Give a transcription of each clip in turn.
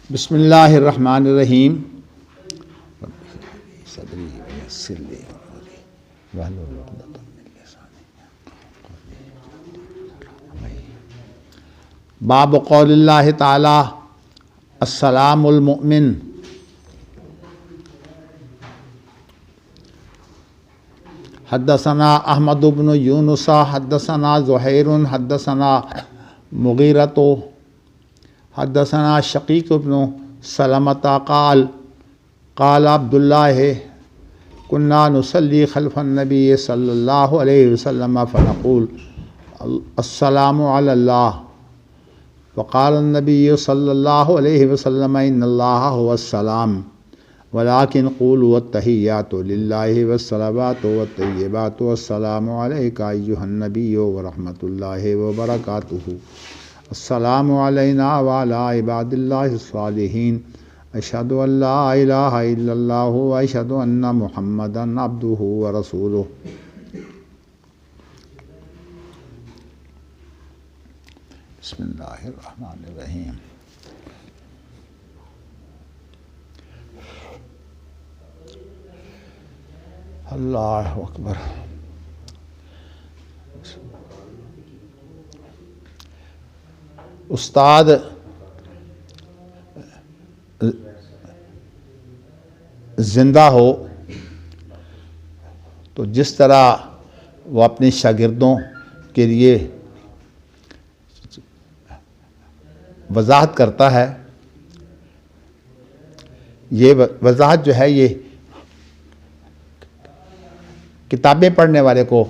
بسم اللہ الرحمن الرحیم۔ باب قول اللہ تعالی السلام المؤمن۔ حدثنا احمد بن یونس حدثنا زہیر حدثنا مغیرۃ حدثنا شقیق بن سلمۃ قال قال عبداللہ كنا نصلي خلف النبي صلی اللہ علیہ وسلم فنقول السلام علی اللہ وقال النبي صلی اللہ علیہ وسلم ان اللہ هو السلام ولكن قولوا التحیات للہ والصلوات والطیبات والسلام علیک ایہا النبی ورحمۃ اللہ وبرکاتہ السلام علینا وعلی عباد اللہ الصالحین اشہد ان لا الہ الا اللہ واشہد ان محمدا عبدہ ورسولہ۔ بسم اللہ الرحمن الرحیم۔ اللہ اکبر۔ استاد زندہ ہو تو جس طرح وہ اپنے شاگردوں کے لیے وضاحت کرتا ہے، یہ وضاحت جو ہے یہ کتابیں پڑھنے والے کو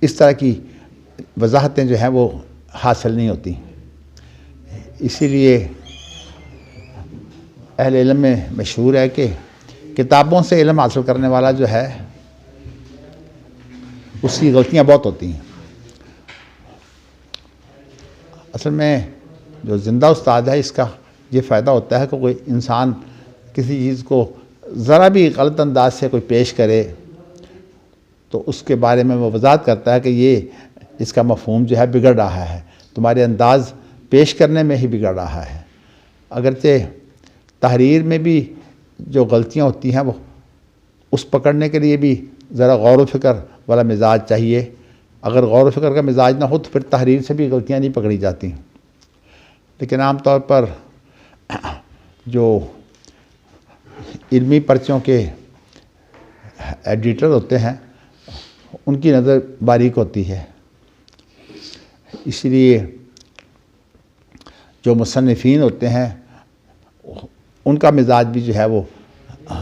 اس طرح کی وضاحتیں جو ہیں وہ حاصل نہیں ہوتی۔ اسی لیے اہل علم میں مشہور ہے کہ کتابوں سے علم حاصل کرنے والا جو ہے اس کی غلطیاں بہت ہوتی ہیں۔ اصل میں جو زندہ استاد ہے اس کا یہ فائدہ ہوتا ہے کہ کوئی انسان کسی چیز کو ذرا بھی غلط انداز سے کوئی پیش کرے تو اس کے بارے میں وہ وضاحت کرتا ہے کہ یہ اس کا مفہوم جو ہے بگڑ رہا ہے، تمہارے انداز پیش کرنے میں ہی بگڑ رہا ہے۔ اگرچہ تحریر میں بھی جو غلطیاں ہوتی ہیں وہ اس پکڑنے کے لیے بھی ذرا غور و فکر والا مزاج چاہیے۔ اگر غور و فکر کا مزاج نہ ہو تو پھر تحریر سے بھی غلطیاں نہیں پکڑی جاتی۔ لیکن عام طور پر جو علمی پرچوں کے ایڈیٹر ہوتے ہیں ان کی نظر باریک ہوتی ہے، اس لیے جو مصنفین ہوتے ہیں ان کا مزاج بھی جو ہے وہ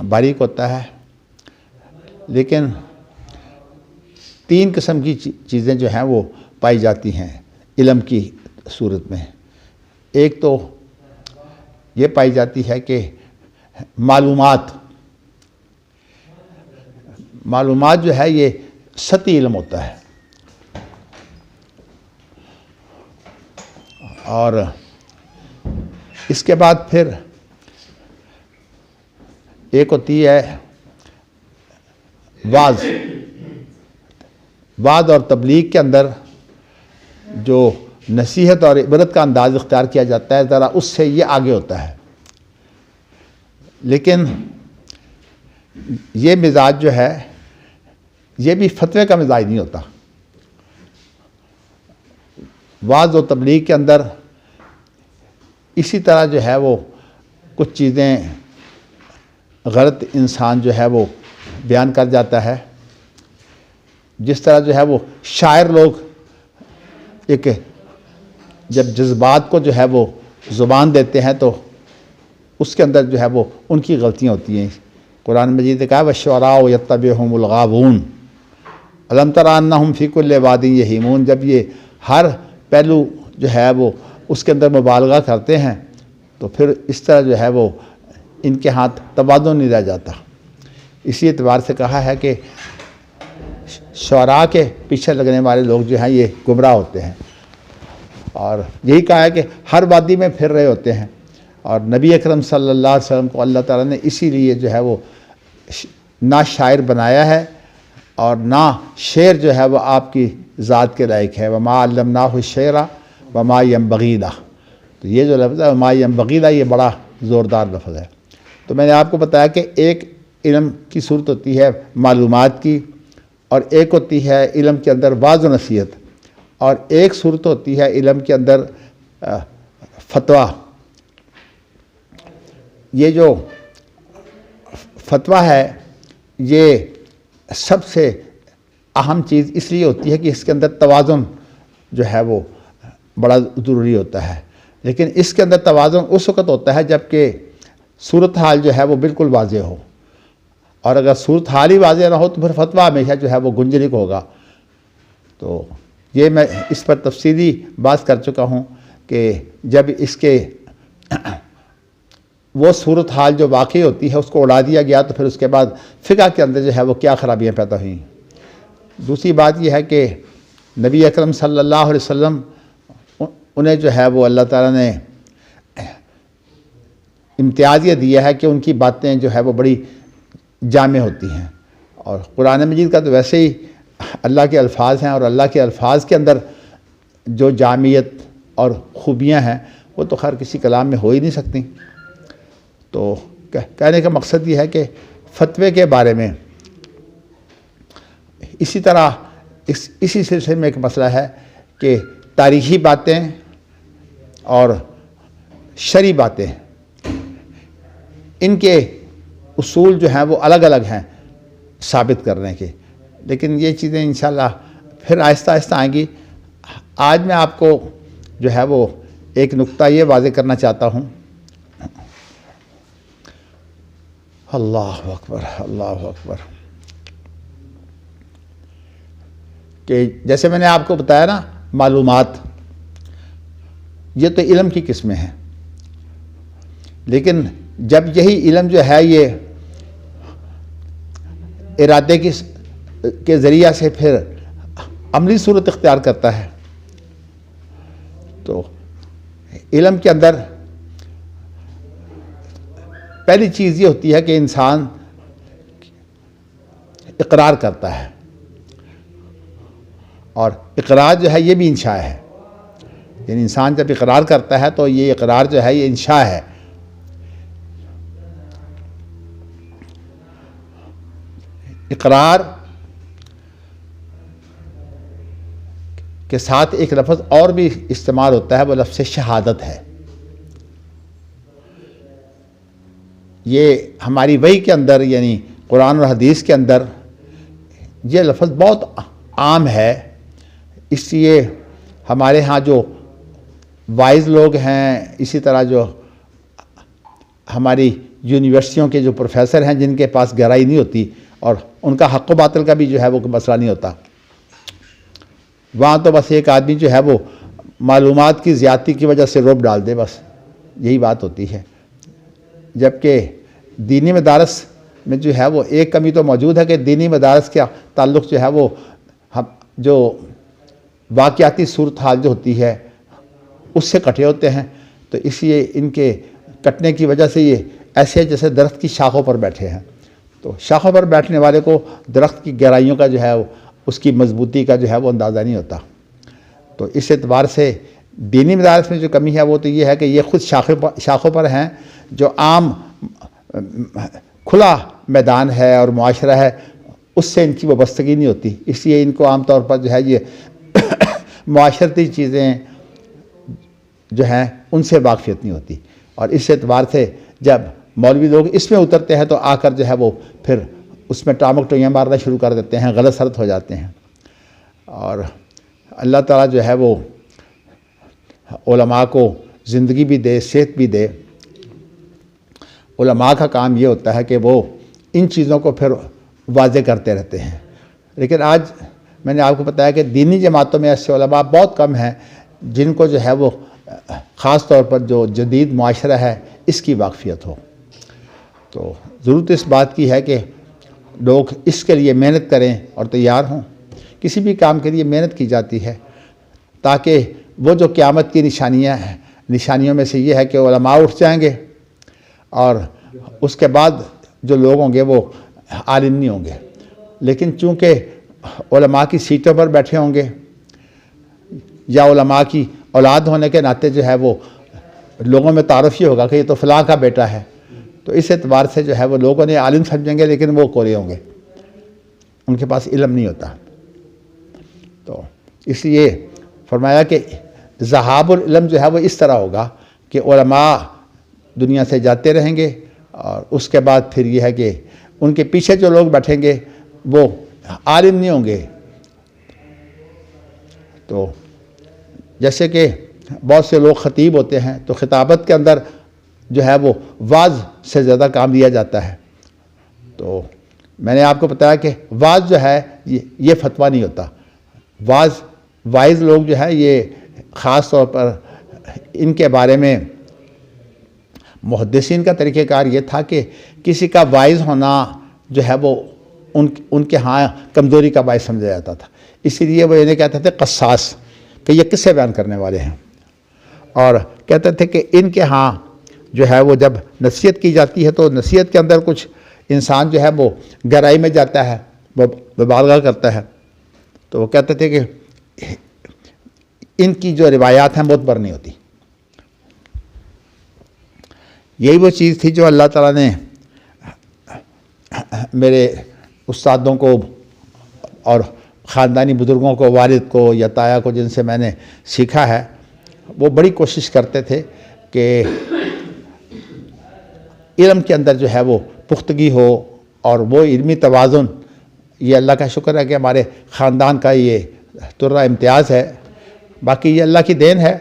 باریک ہوتا ہے۔ لیکن تین قسم کی چیزیں جو ہیں وہ پائی جاتی ہیں علم کی صورت میں۔ ایک تو یہ پائی جاتی ہے کہ معلومات جو ہے یہ سطحی علم ہوتا ہے، اور اس کے بعد پھر ایک ہوتی ہے وعظ اور تبلیغ کے اندر جو نصیحت اور عبرت کا انداز اختیار کیا جاتا ہے، ذرا اس سے یہ آگے ہوتا ہے۔ لیکن یہ مزاج جو ہے یہ بھی فتوے کا مزاج نہیں ہوتا۔ وعظ و تبلیغ کے اندر اسی طرح جو ہے وہ کچھ چیزیں غلط انسان جو ہے وہ بیان کر جاتا ہے، جس طرح جو ہے وہ شاعر لوگ ایک جب جذبات کو جو ہے وہ زبان دیتے ہیں تو اس کے اندر جو ہے وہ ان کی غلطیاں ہوتی ہیں۔ قرآن مجید نے کہا وَالشُّعَرَاءُ يَتَّبِعُهُمُ الْغَاوُونَ أَلَمْ تَرَ أَنَّهُمْ فِي كُلِّ وَادٍ يَهِيمُونَ۔ جب یہ ہر پہلو جو ہے وہ اس کے اندر مبالغہ کرتے ہیں تو پھر اس طرح جو ہے وہ ان کے ہاتھ توازن نہیں رہ جاتا۔ اسی اعتبار سے کہا ہے کہ شعراء کے پیچھے لگنے والے لوگ جو ہیں یہ گمراہ ہوتے ہیں، اور یہی کہا ہے کہ ہر وادی میں پھر رہے ہوتے ہیں۔ اور نبی اکرم صلی اللہ علیہ وسلم کو اللہ تعالیٰ نے اسی لیے جو ہے وہ نہ شاعر بنایا ہے اور نہ شعر جو ہے وہ آپ کی ذات کے لائق ہے۔ وما علمناہ الشعر وما ينبغی لہ۔ تو یہ جو لفظ ہے ما ینبغی لا، یہ بڑا زوردار لفظ ہے۔ تو میں نے آپ کو بتایا کہ ایک علم کی صورت ہوتی ہے معلومات کی، اور ایک ہوتی ہے علم کے اندر واعظ و نصیحت، اور ایک صورت ہوتی ہے علم کے اندر فتویٰ۔ یہ جو فتویٰ ہے یہ سب سے اہم چیز اس لیے ہوتی ہے کہ اس کے اندر توازن جو ہے وہ بڑا ضروری ہوتا ہے، لیکن اس کے اندر توازن اس وقت ہوتا ہے جب کہ صورتحال جو ہے وہ بالکل واضح ہو، اور اگر صورتحال ہی واضح نہ ہو تو پھر فتویٰ ہمیشہ جو ہے وہ گنجرک ہوگا۔ تو یہ میں اس پر تفصیلی بات کر چکا ہوں کہ جب اس کے وہ صورتحال جو واقعی ہوتی ہے اس کو اڑا دیا گیا تو پھر اس کے بعد فقہ کے اندر جو ہے وہ کیا خرابیاں پیدا ہوئیں۔ دوسری بات یہ ہے کہ نبی اکرم صلی اللہ علیہ وسلم انہیں جو ہے وہ اللہ تعالیٰ نے امتیاز یہ دیا ہے کہ ان کی باتیں جو ہے وہ بڑی جامع ہوتی ہیں، اور قرآن مجید کا تو ویسے ہی اللہ کے الفاظ ہیں، اور اللہ کے الفاظ کے اندر جو جامعیت اور خوبیاں ہیں وہ تو خیر کسی کلام میں ہو ہی نہیں سکتی۔ تو کہنے کا مقصد یہ ہے کہ فتوے کے بارے میں اسی طرح اسی سلسلے میں ایک مسئلہ ہے کہ تاریخی باتیں اور شرعی باتیں، ان کے اصول جو ہیں وہ الگ الگ ہیں ثابت کرنے کے، لیکن یہ چیزیں انشاءاللہ پھر آہستہ آہستہ آئیں گی۔ آج میں آپ کو جو ہے وہ ایک نقطہ یہ واضح کرنا چاہتا ہوں۔ اللہ اکبر، اللہ اکبر، کہ جیسے میں نے آپ کو بتایا نا معلومات یہ تو علم کی قسمیں ہیں، لیکن جب یہی علم جو ہے یہ ارادے کے ذریعہ سے پھر عملی صورت اختیار کرتا ہے تو علم کے اندر پہلی چیز یہ ہوتی ہے کہ انسان اقرار کرتا ہے، اور اقرار جو ہے یہ بھی انشاء ہے، یعنی انسان جب اقرار کرتا ہے تو یہ اقرار جو ہے یہ انشاء ہے۔ اقرار کے ساتھ ایک لفظ اور بھی استعمال ہوتا ہے، وہ لفظ شہادت ہے۔ یہ ہماری وحی کے اندر یعنی قرآن اور حدیث کے اندر یہ لفظ بہت عام ہے، اس لیے ہمارے ہاں جو وائز لوگ ہیں، اسی طرح جو ہماری یونیورسٹیوں کے جو پروفیسر ہیں جن کے پاس گہرائی نہیں ہوتی اور ان کا حق و باطل کا بھی جو ہے وہ مسئلہ نہیں ہوتا، وہاں تو بس ایک آدمی جو ہے وہ معلومات کی زیادتی کی وجہ سے روب ڈال دے، بس یہی بات ہوتی ہے۔ جبکہ دینی مدارس میں جو ہے وہ ایک کمی تو موجود ہے کہ دینی مدارس کا تعلق جو ہے وہ جو واقعاتی صورتحال جو ہوتی ہے اس سے کٹے ہوتے ہیں، تو اس لیے ان کے کٹنے کی وجہ سے یہ ایسے جیسے درخت کی شاخوں پر بیٹھے ہیں، تو شاخوں پر بیٹھنے والے کو درخت کی گہرائیوں کا جو ہے اس کی مضبوطی کا جو ہے وہ اندازہ نہیں ہوتا۔ تو اس اعتبار سے دینی مدارس میں جو کمی ہے وہ تو یہ ہے کہ یہ خود شاخوں پر ہیں، جو عام کھلا میدان ہے اور معاشرہ ہے اس سے ان کی وابستگی نہیں ہوتی، اس لیے ان کو عام طور پر جو ہے یہ معاشرتی چیزیں جو ہیں ان سے واقفیت نہیں ہوتی، اور اس اعتبار سے جب مولوی لوگ اس میں اترتے ہیں تو آ کر جو ہے وہ پھر اس میں ٹامک ٹوئیاں مارنا شروع کر دیتے ہیں، غلط سلط ہو جاتے ہیں۔ اور اللہ تعالیٰ جو ہے وہ علماء کو زندگی بھی دے، صحت بھی دے۔ علماء کا کام یہ ہوتا ہے کہ وہ ان چیزوں کو پھر واضح کرتے رہتے ہیں، لیکن آج میں نے آپ کو بتایا کہ دینی جماعتوں میں ایسے علماء بہت کم ہیں جن کو جو ہے وہ خاص طور پر جو جدید معاشرہ ہے اس کی واقفیت ہو۔ تو ضرورت اس بات کی ہے کہ لوگ اس کے لیے محنت کریں اور تیار ہوں۔ کسی بھی کام کے لیے محنت کی جاتی ہے تاکہ وہ جو قیامت کی نشانیوں میں سے یہ ہے کہ علماء اٹھ جائیں گے اور اس کے بعد جو لوگ ہوں گے وہ عالم نہیں ہوں گے، لیکن چونکہ علماء کی سیٹوں پر بیٹھے ہوں گے یا علماء کی اولاد ہونے کے ناطے جو ہے وہ لوگوں میں تعارف یہ ہوگا کہ یہ تو فلاں کا بیٹا ہے، تو اس اعتبار سے جو ہے وہ لوگوں نے عالم سمجھیں گے، لیکن وہ کورے ہوں گے، ان کے پاس علم نہیں ہوتا۔ تو اس لیے فرمایا کہ ذہاب العلم جو ہے وہ اس طرح ہوگا کہ علماء دنیا سے جاتے رہیں گے، اور اس کے بعد پھر یہ ہے کہ ان کے پیچھے جو لوگ بیٹھیں گے وہ عالم نہیں ہوں گے۔ تو جیسے کہ بہت سے لوگ خطیب ہوتے ہیں تو خطابت کے اندر جو ہے وہ وعظ سے زیادہ کام لیا جاتا ہے، تو میں نے آپ کو بتایا کہ وعظ جو ہے یہ فتویٰ نہیں ہوتا۔ وائز لوگ جو ہے یہ خاص طور پر ان کے بارے میں محدثین کا طریقہ کار یہ تھا کہ کسی کا وائز ہونا جو ہے وہ ان کے ہاں کمزوری کا باعث سمجھا جاتا تھا، اسی لیے وہ انہیں کہتے تھے قصاص، کہ یہ قصے بیان کرنے والے ہیں، اور کہتے تھے کہ ان کے ہاں جو ہے وہ جب نصیحت کی جاتی ہے تو نصیحت کے اندر کچھ انسان جو ہے وہ گہرائی میں جاتا ہے، وہ مبالغہ کرتا ہے، تو وہ کہتے تھے کہ ان کی جو روایات ہیں معتبر نہیں ہوتی۔ یہی وہ چیز تھی جو اللہ تعالیٰ نے میرے استادوں کو اور خاندانی بزرگوں کو، والد کو یا تایا کو، جن سے میں نے سیکھا ہے، وہ بڑی کوشش کرتے تھے کہ علم کے اندر جو ہے وہ پختگی ہو، اور وہ علمی توازن، یہ اللہ کا شکر ہے کہ ہمارے خاندان کا یہ ترہ امتیاز ہے، باقی یہ اللہ کی دین ہے،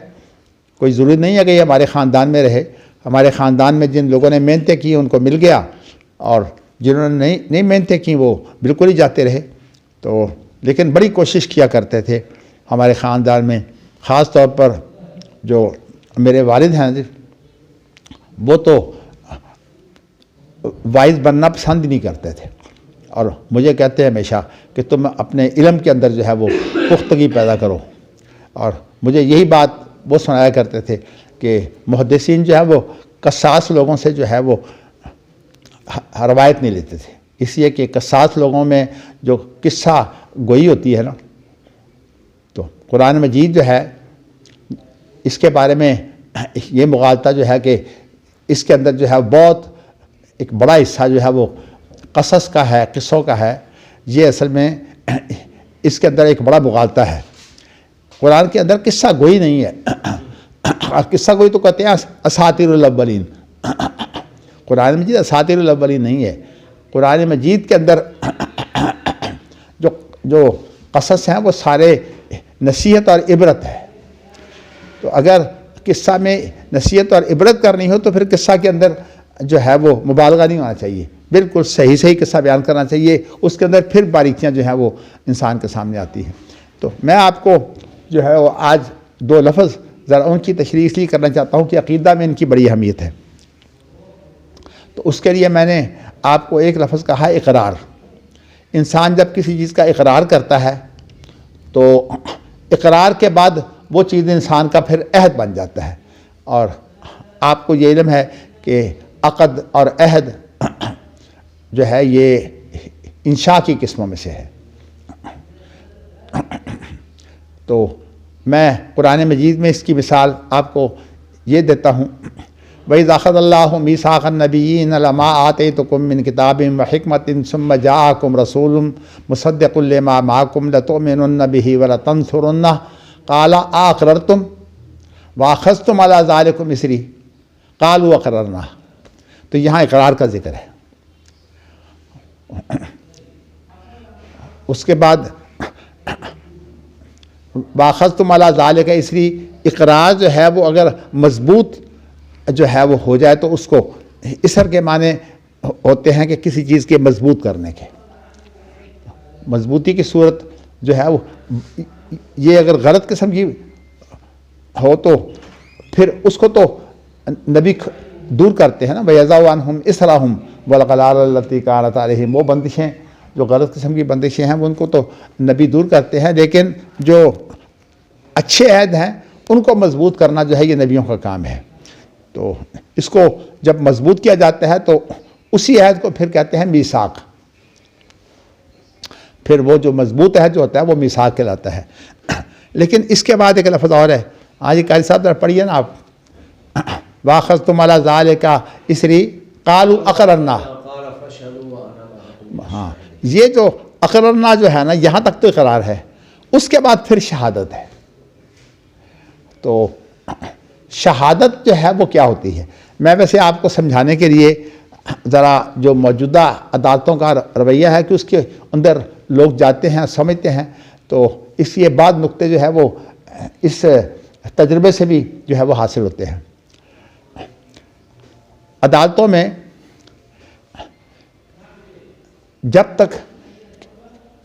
کوئی ضروری نہیں ہے کہ یہ ہمارے خاندان میں رہے۔ ہمارے خاندان میں جن لوگوں نے محنتیں کی ان کو مل گیا، اور جنہوں نے نہیں محنتیں کی وہ بالکل ہی جاتے رہے۔ تو لیکن بڑی کوشش کیا کرتے تھے ہمارے خاندان میں، خاص طور پر جو میرے والد ہیں وہ تو وائز بننا پسند نہیں کرتے تھے، اور مجھے کہتے ہیں ہمیشہ کہ تم اپنے علم کے اندر جو ہے وہ پختگی پیدا کرو، اور مجھے یہی بات وہ سنایا کرتے تھے کہ محدثین جو ہے وہ قصاص لوگوں سے جو ہے وہ روایت نہیں لیتے تھے، اس لیے کہ قصاص لوگوں میں جو قصہ گوئی ہوتی ہے نا، تو قرآن مجید جو ہے اس کے بارے میں یہ مغالطہ جو ہے کہ اس کے اندر جو ہے بہت ایک بڑا حصہ جو ہے وہ قصص کا ہے، قصوں کا ہے، یہ اصل میں اس کے اندر ایک بڑا مغالطہ ہے۔ قرآن کے اندر قصہ گوئی نہیں ہے، اور قصہ گوئی تو کہتے ہیں اساطیر الاولین، قرآن مجید اساطیر الاولین نہیں ہے۔ قرآن مجید کے اندر جو قصص ہیں وہ سارے نصیحت اور عبرت ہے، تو اگر قصہ میں نصیحت اور عبرت کرنی ہو تو پھر قصہ کے اندر جو ہے وہ مبالغہ نہیں ہونا چاہیے، بالکل صحیح قصہ بیان کرنا چاہیے، اس کے اندر پھر باریکیاں جو ہیں وہ انسان کے سامنے آتی ہیں۔ تو میں آپ کو جو ہے وہ آج دو لفظ ذرا ان کی تشریح اس لیے کرنا چاہتا ہوں کہ عقیدہ میں ان کی بڑی اہمیت ہے۔ تو اس کے لیے میں نے آپ کو ایک لفظ کہا، اقرار۔ انسان جب کسی چیز کا اقرار کرتا ہے تو اقرار کے بعد وہ چیز انسان کا پھر عہد بن جاتا ہے، اور آپ کو یہ علم ہے کہ عقد اور عہد جو ہے یہ انشاء کی قسموں میں سے ہے۔ تو میں قرآن مجید میں اس کی مثال آپ کو یہ دیتا ہوں، وَإِذْ أَخَذَ اللَّهُ مِيثَاقَ النَّبِيِّينَ لَمَا آتَيْتُكُم مِّن كِتَابٍ وَحِكْمَةٍ ثُمَّ جَاءَكُمْ رَسُولٌ مُصَدِّقٌ لِّمَا مَعَكُمْ لَتُؤْمِنُنَّ بِهِ وَلَتَنصُرُنَّهُ قَالَ أَأَقْرَرْتُمْ وَأَخَذْتُمْ عَلَىٰ ذَٰلِكُمْ إِصْرِي قَالُوا أَقْرَرْنَا۔ تو یہاں اقرار کا ذکر ہے۔ اس کے بعد وَأَخَذْتُمْ عَلَىٰ ذَٰلِكَ إِصْرِي، اقرار جو ہے وہ اگر مضبوط جو ہے وہ ہو جائے تو اس کو اثر کے معنی ہوتے ہیں کہ کسی چیز کے مضبوط کرنے کے، مضبوطی کی صورت جو ہے وہ یہ اگر غلط قسم کی ہو تو پھر اس کو تو نبی دور کرتے ہیں نا، وَيَضَعُ عَنْهُمْ إِصْرَهُمْ وَالْأَغْلَالَ الَّتِي كَانَتْ عَلَيْهِمْ، وہ بندشیں جو غلط قسم کی بندشیں ہیں وہ ان کو تو نبی دور کرتے ہیں، لیکن جو اچھے عہد ہیں ان کو مضبوط کرنا جو ہے یہ نبیوں کا کام ہے۔ تو اس کو جب مضبوط کیا جاتا ہے تو اسی عہد کو پھر کہتے ہیں میثاق، پھر وہ جو مضبوط عہد جو ہوتا ہے وہ میثاق کہلاتا ہے۔ لیکن اس کے بعد ایک لفظ اور ہے، آج قاری صاحب ذرا پڑھیے نا آپ، واخذتم علی ذالک اسری قالوا اقررنا. قال فاشهدوا وانا معكم. ہاں یہ جو اقررنا جو ہے نا یہاں تک تو اقرار ہے، اس کے بعد پھر شہادت ہے. تو شہادت جو ہے وہ کیا ہوتی ہے؟ میں ویسے آپ کو سمجھانے کے لیے ذرا جو موجودہ عدالتوں کا رویہ ہے کہ اس کے اندر لوگ جاتے ہیں سمجھتے ہیں، تو اس لیے بعض نقطے جو ہے وہ اس تجربے سے بھی جو ہے وہ حاصل ہوتے ہیں. عدالتوں میں جب تک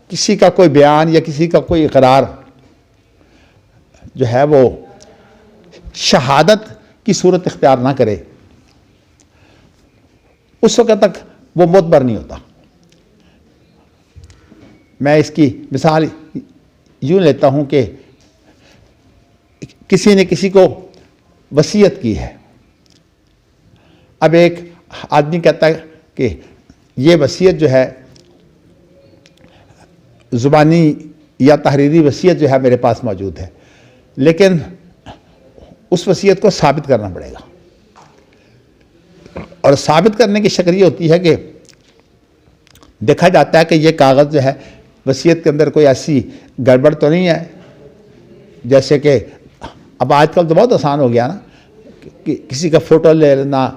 کسی کا کوئی بیان یا کسی کا کوئی اقرار جو ہے وہ شہادت کی صورت اختیار نہ کرے، اس وقت تک وہ معتبر نہیں ہوتا. میں اس کی مثال یوں لیتا ہوں کہ کسی نے کسی کو وصیت کی ہے. اب ایک آدمی کہتا ہے کہ یہ وصیت جو ہے زبانی یا تحریری وصیت جو ہے میرے پاس موجود ہے، لیکن اس وصیت کو ثابت کرنا پڑے گا. اور ثابت کرنے کی شکل یہ ہوتی ہے کہ دیکھا جاتا ہے کہ یہ کاغذ جو ہے وصیت کے اندر کوئی ایسی گڑبڑ تو نہیں ہے. جیسے کہ اب آج کل تو بہت آسان ہو گیا نا کہ کسی کا فوٹو لے لینا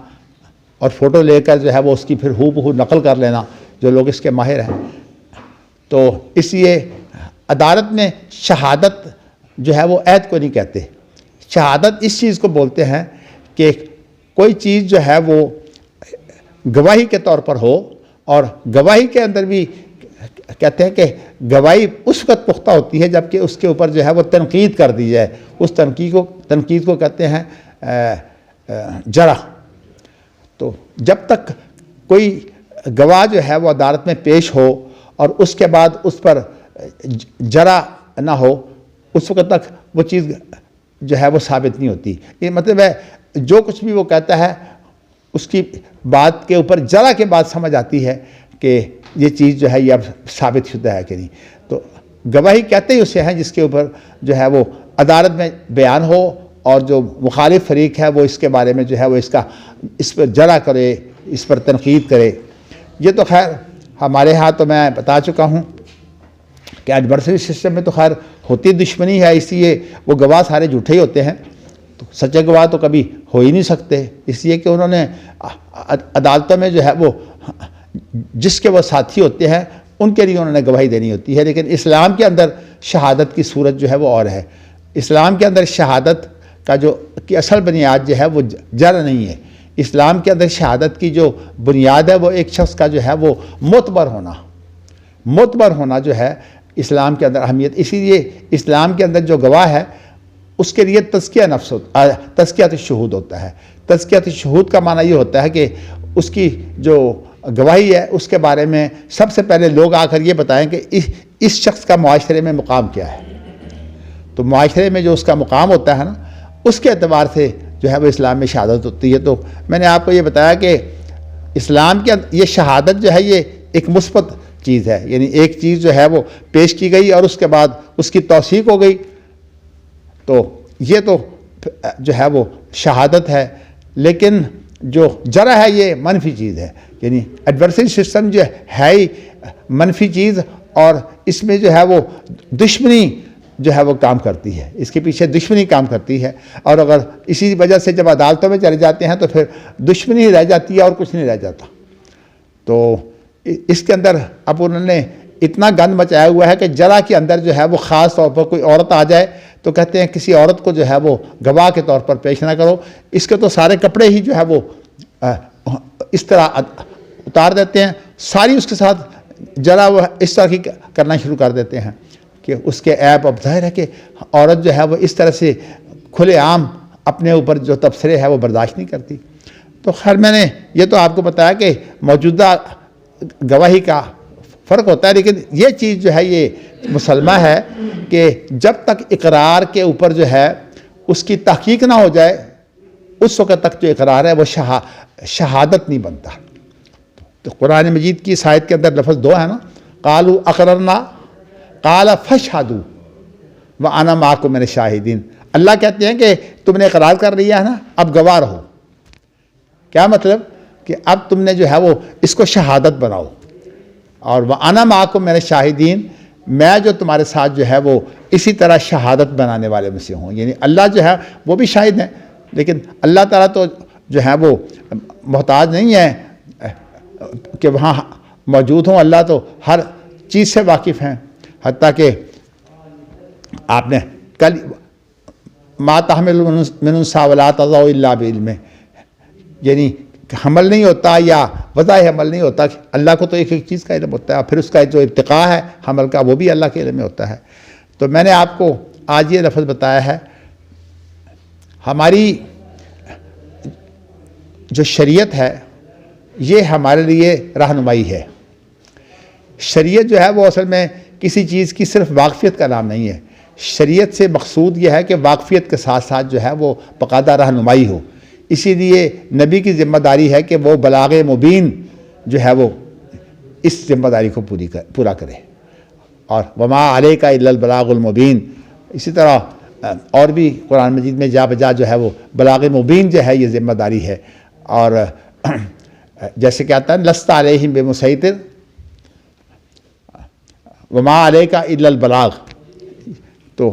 اور فوٹو لے کر جو ہے وہ اس کی پھر ہو بہو نقل کر لینا، جو لوگ اس کے ماہر ہیں. تو اس لیے عدالت میں شہادت جو ہے وہ عہد کو نہیں کہتے. شہادت اس چیز کو بولتے ہیں کہ کوئی چیز جو ہے وہ گواہی کے طور پر ہو، اور گواہی کے اندر بھی کہتے ہیں کہ گواہی اس وقت پختہ ہوتی ہے جب کہ اس کے اوپر جو ہے وہ تنقید کر دی جائے. اس تنقید کو کہتے ہیں جرح. تو جب تک کوئی گواہ جو ہے وہ عدالت میں پیش ہو اور اس کے بعد اس پر جرح نہ ہو، اس وقت تک وہ چیز جو ہے وہ ثابت نہیں ہوتی. یہ مطلب ہے جو کچھ بھی وہ کہتا ہے اس کی بات کے اوپر جرح کے بعد سمجھ آتی ہے کہ یہ چیز جو ہے یہ اب ثابت شدہ ہے کہ نہیں. تو گواہی کہتے ہی اسے ہیں جس کے اوپر جو ہے وہ عدالت میں بیان ہو اور جو مخالف فریق ہے وہ اس کے بارے میں جو ہے وہ اس پر جرح کرے، اس پر تنقید کرے. یہ تو خیر ہمارے ہاں تو میں بتا چکا ہوں کہ ایڈورسری سسٹم میں تو خیر ہوتی دشمنی ہے، اس لیے وہ گواہ سارے جھوٹے ہی ہوتے ہیں. تو سچے گواہ تو کبھی ہو ہی نہیں سکتے، اس لیے کہ انہوں نے عدالتوں میں جو ہے وہ جس کے وہ ساتھی ہوتے ہیں ان کے لیے انہوں نے گواہی دینی ہوتی ہے. لیکن اسلام کے اندر شہادت کی صورت جو ہے وہ اور ہے. اسلام کے اندر شہادت کا جو کی اصل بنیاد جو ہے وہ جرح نہیں ہے. اسلام کے اندر شہادت کی جو بنیاد ہے وہ ایک شخص کا جو ہے وہ معتبر ہونا جو ہے اسلام کے اندر اہمیت. اسی لیے اسلام کے اندر جو گواہ ہے اس کے لیے تزکیۃ الشہود ہوتا ہے. تزکیۃ الشہود کا معنی یہ ہوتا ہے کہ اس کی جو گواہی ہے اس کے بارے میں سب سے پہلے لوگ آ کر یہ بتائیں کہ اس شخص کا معاشرے میں مقام کیا ہے. تو معاشرے میں جو اس کا مقام ہوتا ہے نا، اس کے اعتبار سے جو ہے وہ اسلام میں شہادت ہوتی ہے. تو میں نے آپ کو یہ بتایا کہ اسلام کے یہ شہادت جو ہے یہ ایک مثبت چیز ہے، یعنی ایک چیز جو ہے وہ پیش کی گئی اور اس کے بعد اس کی توثیق ہو گئی، تو یہ تو جو ہے وہ شہادت ہے. لیکن جو جرح ہے یہ منفی چیز ہے، یعنی ایڈورسری سسٹم جو ہے ہی منفی چیز، اور اس میں جو ہے وہ دشمنی جو ہے وہ کام کرتی ہے، اس کے پیچھے دشمنی کام کرتی ہے. اور اگر اسی وجہ سے جب عدالتوں میں چلے جاتے ہیں تو پھر دشمنی ہی رہ جاتی ہے اور کچھ نہیں رہ جاتا. تو اس کے اندر اب انہوں نے اتنا گند مچایا ہوا ہے کہ جرح کے اندر جو ہے وہ خاص طور پر کوئی عورت آ جائے تو کہتے ہیں کسی عورت کو جو ہے وہ گواہ کے طور پر پیش نہ کرو. اس کے تو سارے کپڑے ہی جو ہے وہ اس طرح اتار دیتے ہیں، ساری اس کے ساتھ جرح وہ اس طرح کی کرنا شروع کر دیتے ہیں کہ اس کے عیب. اب ظاہر ہے کہ عورت جو ہے وہ اس طرح سے کھلے عام اپنے اوپر جو تبصرے ہے وہ برداشت نہیں کرتی. تو خیر میں نے یہ تو آپ کو بتایا کہ موجودہ گواہی کا فرق ہوتا ہے، لیکن یہ چیز جو ہے یہ مسلمہ ہے کہ جب تک اقرار کے اوپر جو ہے اس کی تحقیق نہ ہو جائے اس وقت تک جو اقرار ہے وہ شہادت نہیں بنتا. تو قرآن مجید کی اس آیت کے اندر لفظ دو ہے نا، قالوا اقررنا قال فاشہدوا وانا معکم من الشاہدین. اللہ کہتے ہیں کہ تم نے اقرار کر لیا ہے نا، اب گواہ رہو. کیا مطلب کہ اب تم نے جو ہے وہ اس کو شہادت بناؤ، اور وَأَنَا مَعَكُم مِّنَ الشَّاهِدِينَ، میں جو تمہارے ساتھ جو ہے وہ اسی طرح شہادت بنانے والے میں سے ہوں. یعنی اللہ جو ہے وہ بھی شاہد ہیں، لیکن اللہ تعالیٰ تو جو ہے وہ محتاج نہیں ہے کہ وہاں موجود ہوں. اللہ تو ہر چیز سے واقف ہیں. حتیٰ کہ آپ نے کل ما تحمل من انثی ولا تضع الا بعلمہ، یعنی حمل نہیں ہوتا یا وضع حمل نہیں ہوتا. اللہ کو تو ایک ایک چیز کا علم ہوتا ہے، اور پھر اس کا جو ارتقاء ہے حمل کا وہ بھی اللہ کے علم میں ہوتا ہے. تو میں نے آپ کو آج یہ لفظ بتایا ہے. ہماری جو شریعت ہے یہ ہمارے لیے رہنمائی ہے. شریعت جو ہے وہ اصل میں کسی چیز کی صرف واقفیت کا نام نہیں ہے. شریعت سے مقصود یہ ہے کہ واقفیت کے ساتھ ساتھ جو ہے وہ باقاعدہ رہنمائی ہو. اسی لیے نبی کی ذمہ داری ہے کہ وہ بلاغ مبین جو ہے وہ اس ذمہ داری کو پورا کرے. اور وما علیک الا البلاغ المبین، اسی طرح اور بھی قرآن مجید میں جا بجا جو ہے وہ بلاغ مبین جو ہے یہ ذمہ داری ہے. اور جیسے کہ آتا ہے لست علیہم بمسیطر وما علیک الا البلاغ. تو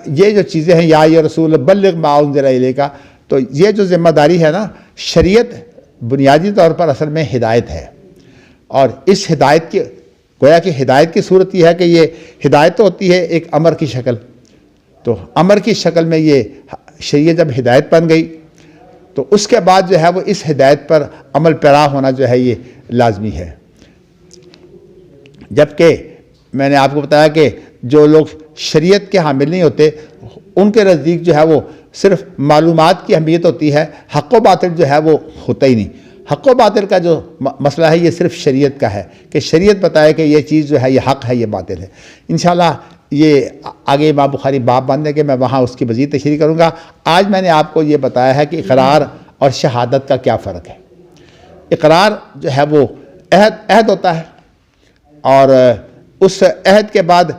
یہ جو چیزیں ہیں، یا رسول بلغ ما انزل الیک، تو یہ جو ذمہ داری ہے نا، شریعت بنیادی طور پر اصل میں ہدایت ہے. اور اس ہدایت کی گویا کہ ہدایت کی صورت یہ ہے کہ یہ ہدایت تو ہوتی ہے ایک امر کی شکل. تو امر کی شکل میں یہ شریعت جب ہدایت بن گئی تو اس کے بعد جو ہے وہ اس ہدایت پر عمل پیرا ہونا جو ہے یہ لازمی ہے. جبکہ میں نے آپ کو بتایا کہ جو لوگ شریعت کے حامل نہیں ہوتے ان کے نزدیک جو ہے وہ صرف معلومات کی اہمیت ہوتی ہے، حق و باطل جو ہے وہ ہوتا ہی نہیں. حق و باطل کا جو مسئلہ ہے یہ صرف شریعت کا ہے کہ شریعت بتائے کہ یہ چیز جو ہے یہ حق ہے، یہ باطل ہے. انشاءاللہ یہ آگے امام بخاری باب باندھنے کے میں وہاں اس کی مزید تشریح کروں گا. آج میں نے آپ کو یہ بتایا ہے کہ اقرار اور شہادت کا کیا فرق ہے. اقرار جو ہے وہ عہد ہوتا ہے، اور اس عہد کے بعد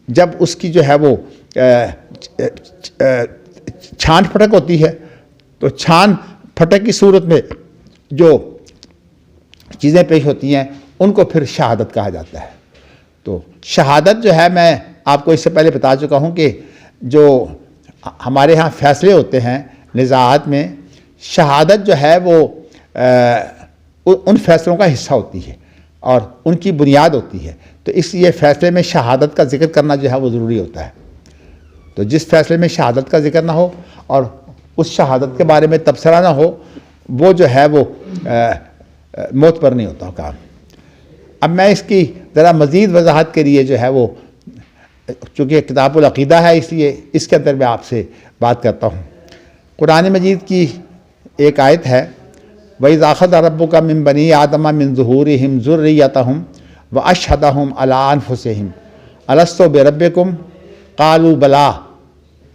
جب اس کی جو ہے وہ چھان پھٹک ہوتی ہے تو چھان پھٹک کی صورت میں جو چیزیں پیش ہوتی ہیں ان کو پھر شہادت کہا جاتا ہے. تو شہادت جو ہے میں آپ کو اس سے پہلے بتا چکا ہوں کہ جو ہمارے ہاں فیصلے ہوتے ہیں نزاعات میں، شہادت جو ہے وہ ان فیصلوں کا حصہ ہوتی ہے اور ان کی بنیاد ہوتی ہے. تو اس لیے فیصلے میں شہادت کا ذکر کرنا جو ہے وہ ضروری ہوتا ہے. تو جس فیصلے میں شہادت کا ذکر نہ ہو اور اس شہادت کے بارے میں تبصرہ نہ ہو وہ جو ہے وہ معتبر نہیں ہوتا کام. اب میں اس کی ذرا مزید وضاحت کے لیے جو ہے وہ، چونکہ کتاب العقیدہ ہے اس لیے اس کے اندر میں آپ سے بات کرتا ہوں. قرآن مجید کی ایک آیت ہے وَإِذْ أَخَذَ رَبُّكَ مِن بَنِي آدَمَ مِن ظُهُورِهِمْ ذُرِّيَّتَهُمْ وَأَشْهَدَهُمْ عَلَىٰ أَنفُسِهِمْ أَلَسْتُ بِرَبِّكُمْ قَالُوا بَلَىٰ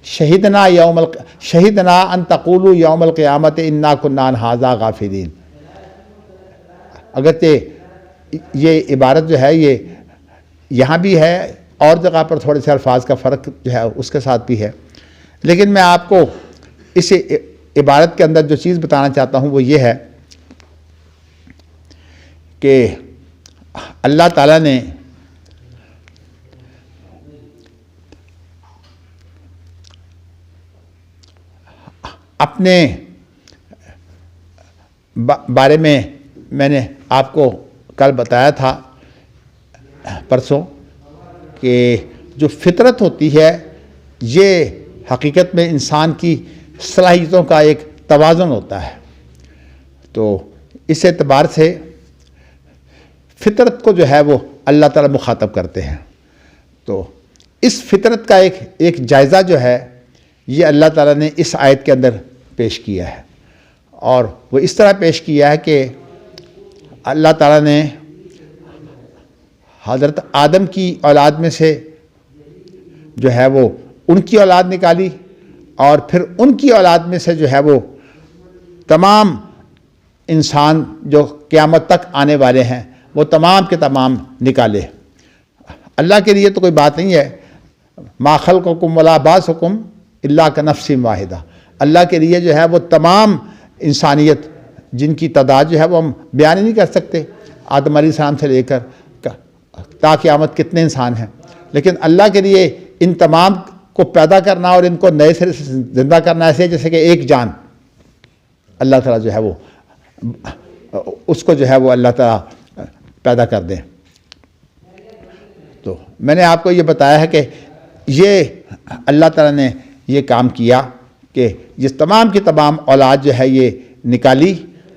شَهِدْنَا أَن تَقُولُوا يَوْمَ الْقِيَامَةِ إِنَّا كُنَّا عَنْ هَٰذَا غَافِلِينَ. اگرچہ یہ عبارت جو ہے یہ یہاں بھی ہے اور جگہ پر تھوڑے سے الفاظ کا فرق جو ہے اس کے ساتھ بھی ہے، لیکن میں آپ کو اس عبارت کے اندر جو چیز بتانا چاہتا ہوں وہ یہ ہے کہ اللہ تعالیٰ نے اپنے بارے میں نے آپ کو کل بتایا تھا پرسوں کہ جو فطرت ہوتی ہے یہ حقیقت میں انسان کی صلاحیتوں کا ایک توازن ہوتا ہے. تو اس اعتبار سے فطرت کو جو ہے وہ اللہ تعالیٰ مخاطب کرتے ہیں. تو اس فطرت کا ایک جائزہ جو ہے یہ اللہ تعالیٰ نے اس آیت کے اندر پیش کیا ہے، اور وہ اس طرح پیش کیا ہے کہ اللہ تعالیٰ نے حضرت آدم کی اولاد میں سے جو ہے وہ ان کی اولاد نکالی، اور پھر ان کی اولاد میں سے جو ہے وہ تمام انسان جو قیامت تک آنے والے ہیں وہ تمام کے تمام نکالے. اللہ کے لیے تو کوئی بات نہیں ہے، ما خلقکم ولا بعثکم الا کنفس واحدہ. اللہ کے لیے جو ہے وہ تمام انسانیت جن کی تعداد جو ہے وہ ہم بیان ہی نہیں کر سکتے، آدم علیہ السلام سے لے کر تا قیامت کتنے انسان ہیں، لیکن اللہ کے لیے ان تمام کو پیدا کرنا اور ان کو نئے سرے سے زندہ کرنا ایسے جیسے کہ ایک جان اللہ تعالیٰ جو ہے وہ اس کو جو ہے وہ اللہ تعالیٰ پیدا کر دیں۔ تو میں نے آپ کو یہ بتایا ہے کہ یہ اللہ تعالیٰ نے یہ کام کیا کہ یہ تمام کی تمام اولاد جو ہے یہ نکالی،